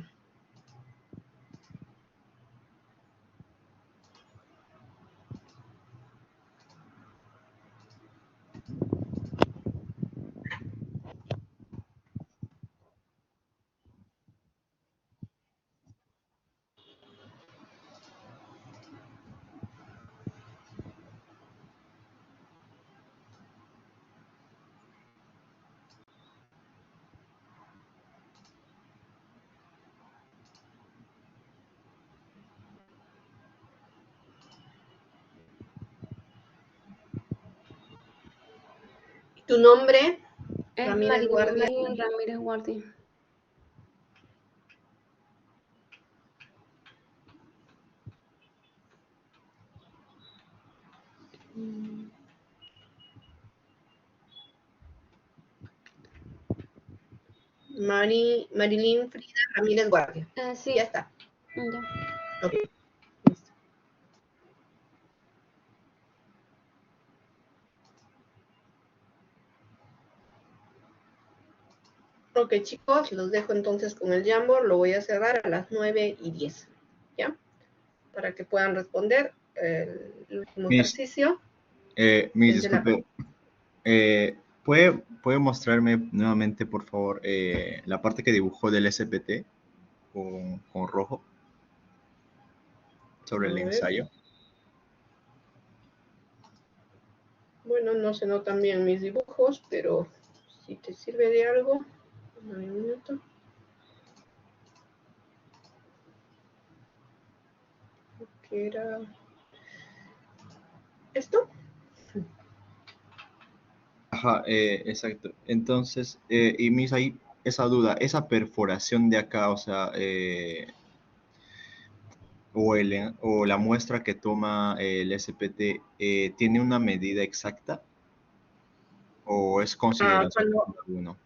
¿Y tu nombre? Es Ramírez Guardia. Marilyn Ramírez Guardia. Marilyn Frida Ramírez Guardia. Sí. Ya está. Ya. Ok. Ok, chicos, los dejo entonces con el Jamboard. Lo voy a cerrar a las 9:10. ¿Ya? Para que puedan responder el último Miss, ejercicio. Miss, Desde la- disculpe. ¿Puede mostrarme nuevamente, por favor, la parte que dibujó del SPT con rojo sobre el A ver. ensayo? Bueno, no se notan bien mis dibujos, pero si te sirve de algo, dame un minuto. ¿Qué era? ¿Esto? Ajá, exacto. Entonces, y mis ahí esa duda, esa perforación de acá, o sea, o la muestra que toma el SPT, ¿tiene una medida exacta o es consideración Cuando, de uno?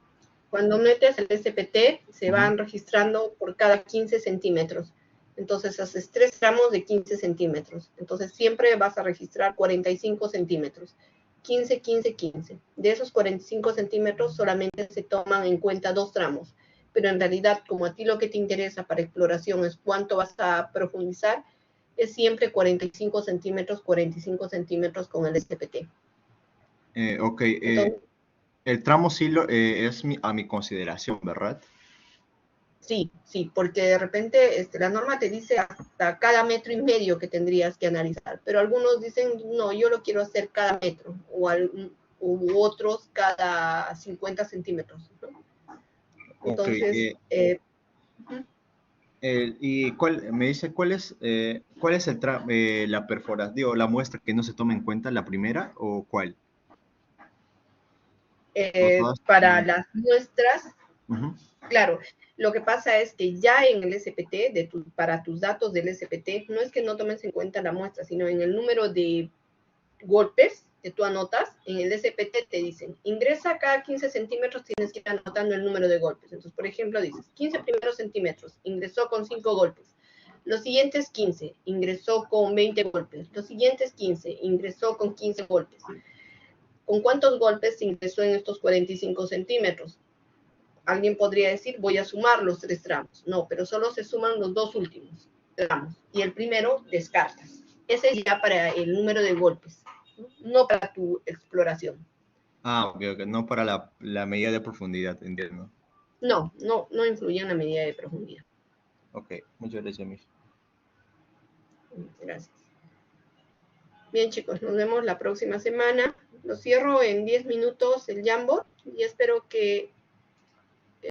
cuando metes el SPT, se Ujú. van registrando por cada 15 centímetros. Entonces haces 3 tramos de 15 centímetros. Entonces siempre vas a registrar 45 centímetros. 15, 15, 15. De esos 45 centímetros solamente se toman en cuenta 2 tramos. Pero en realidad, como a ti lo que te interesa para exploración es cuánto vas a profundizar, es siempre 45 centímetros con el SPT. Ok, Entonces, el tramo sí es a mi consideración, ¿verdad? sí, sí, porque de repente la norma te dice hasta cada 1,5 metros que tendrías que analizar, pero algunos dicen, no, yo lo quiero hacer cada metro, u otros cada 50 centímetros, ¿no? Ok, Entonces, ¿y me dice cuál es la perforación, digo, la muestra que no se toma en cuenta, la primera o cuál? ¿O todas? para las muestras, Ujú. claro, lo que pasa es que ya en el SPT, para tus datos del SPT, no es que no tomes en cuenta la muestra, sino en el número de golpes que tú anotas, en el SPT te dicen, ingresa cada 15 centímetros, tienes que ir anotando el número de golpes. Entonces, por ejemplo, dices, 15 primeros centímetros, ingresó con 5 golpes. Los siguientes 15, ingresó con 20 golpes. Los siguientes 15, ingresó con 15 golpes. ¿Con cuántos golpes se ingresó en estos 45 centímetros? Alguien podría decir, voy a sumar los 3 tramos. No, pero solo se suman los 2 últimos tramos. Y el primero descartas. Ese es ya para el número de golpes, no para tu exploración. Ah, ok, no para la medida de profundidad, entiendo. No, no influye en la medida de profundidad. Ok, muchas gracias, Miss. Gracias. Bien, chicos, nos vemos la próxima semana. Lo cierro en 10 minutos el Jamboard y espero que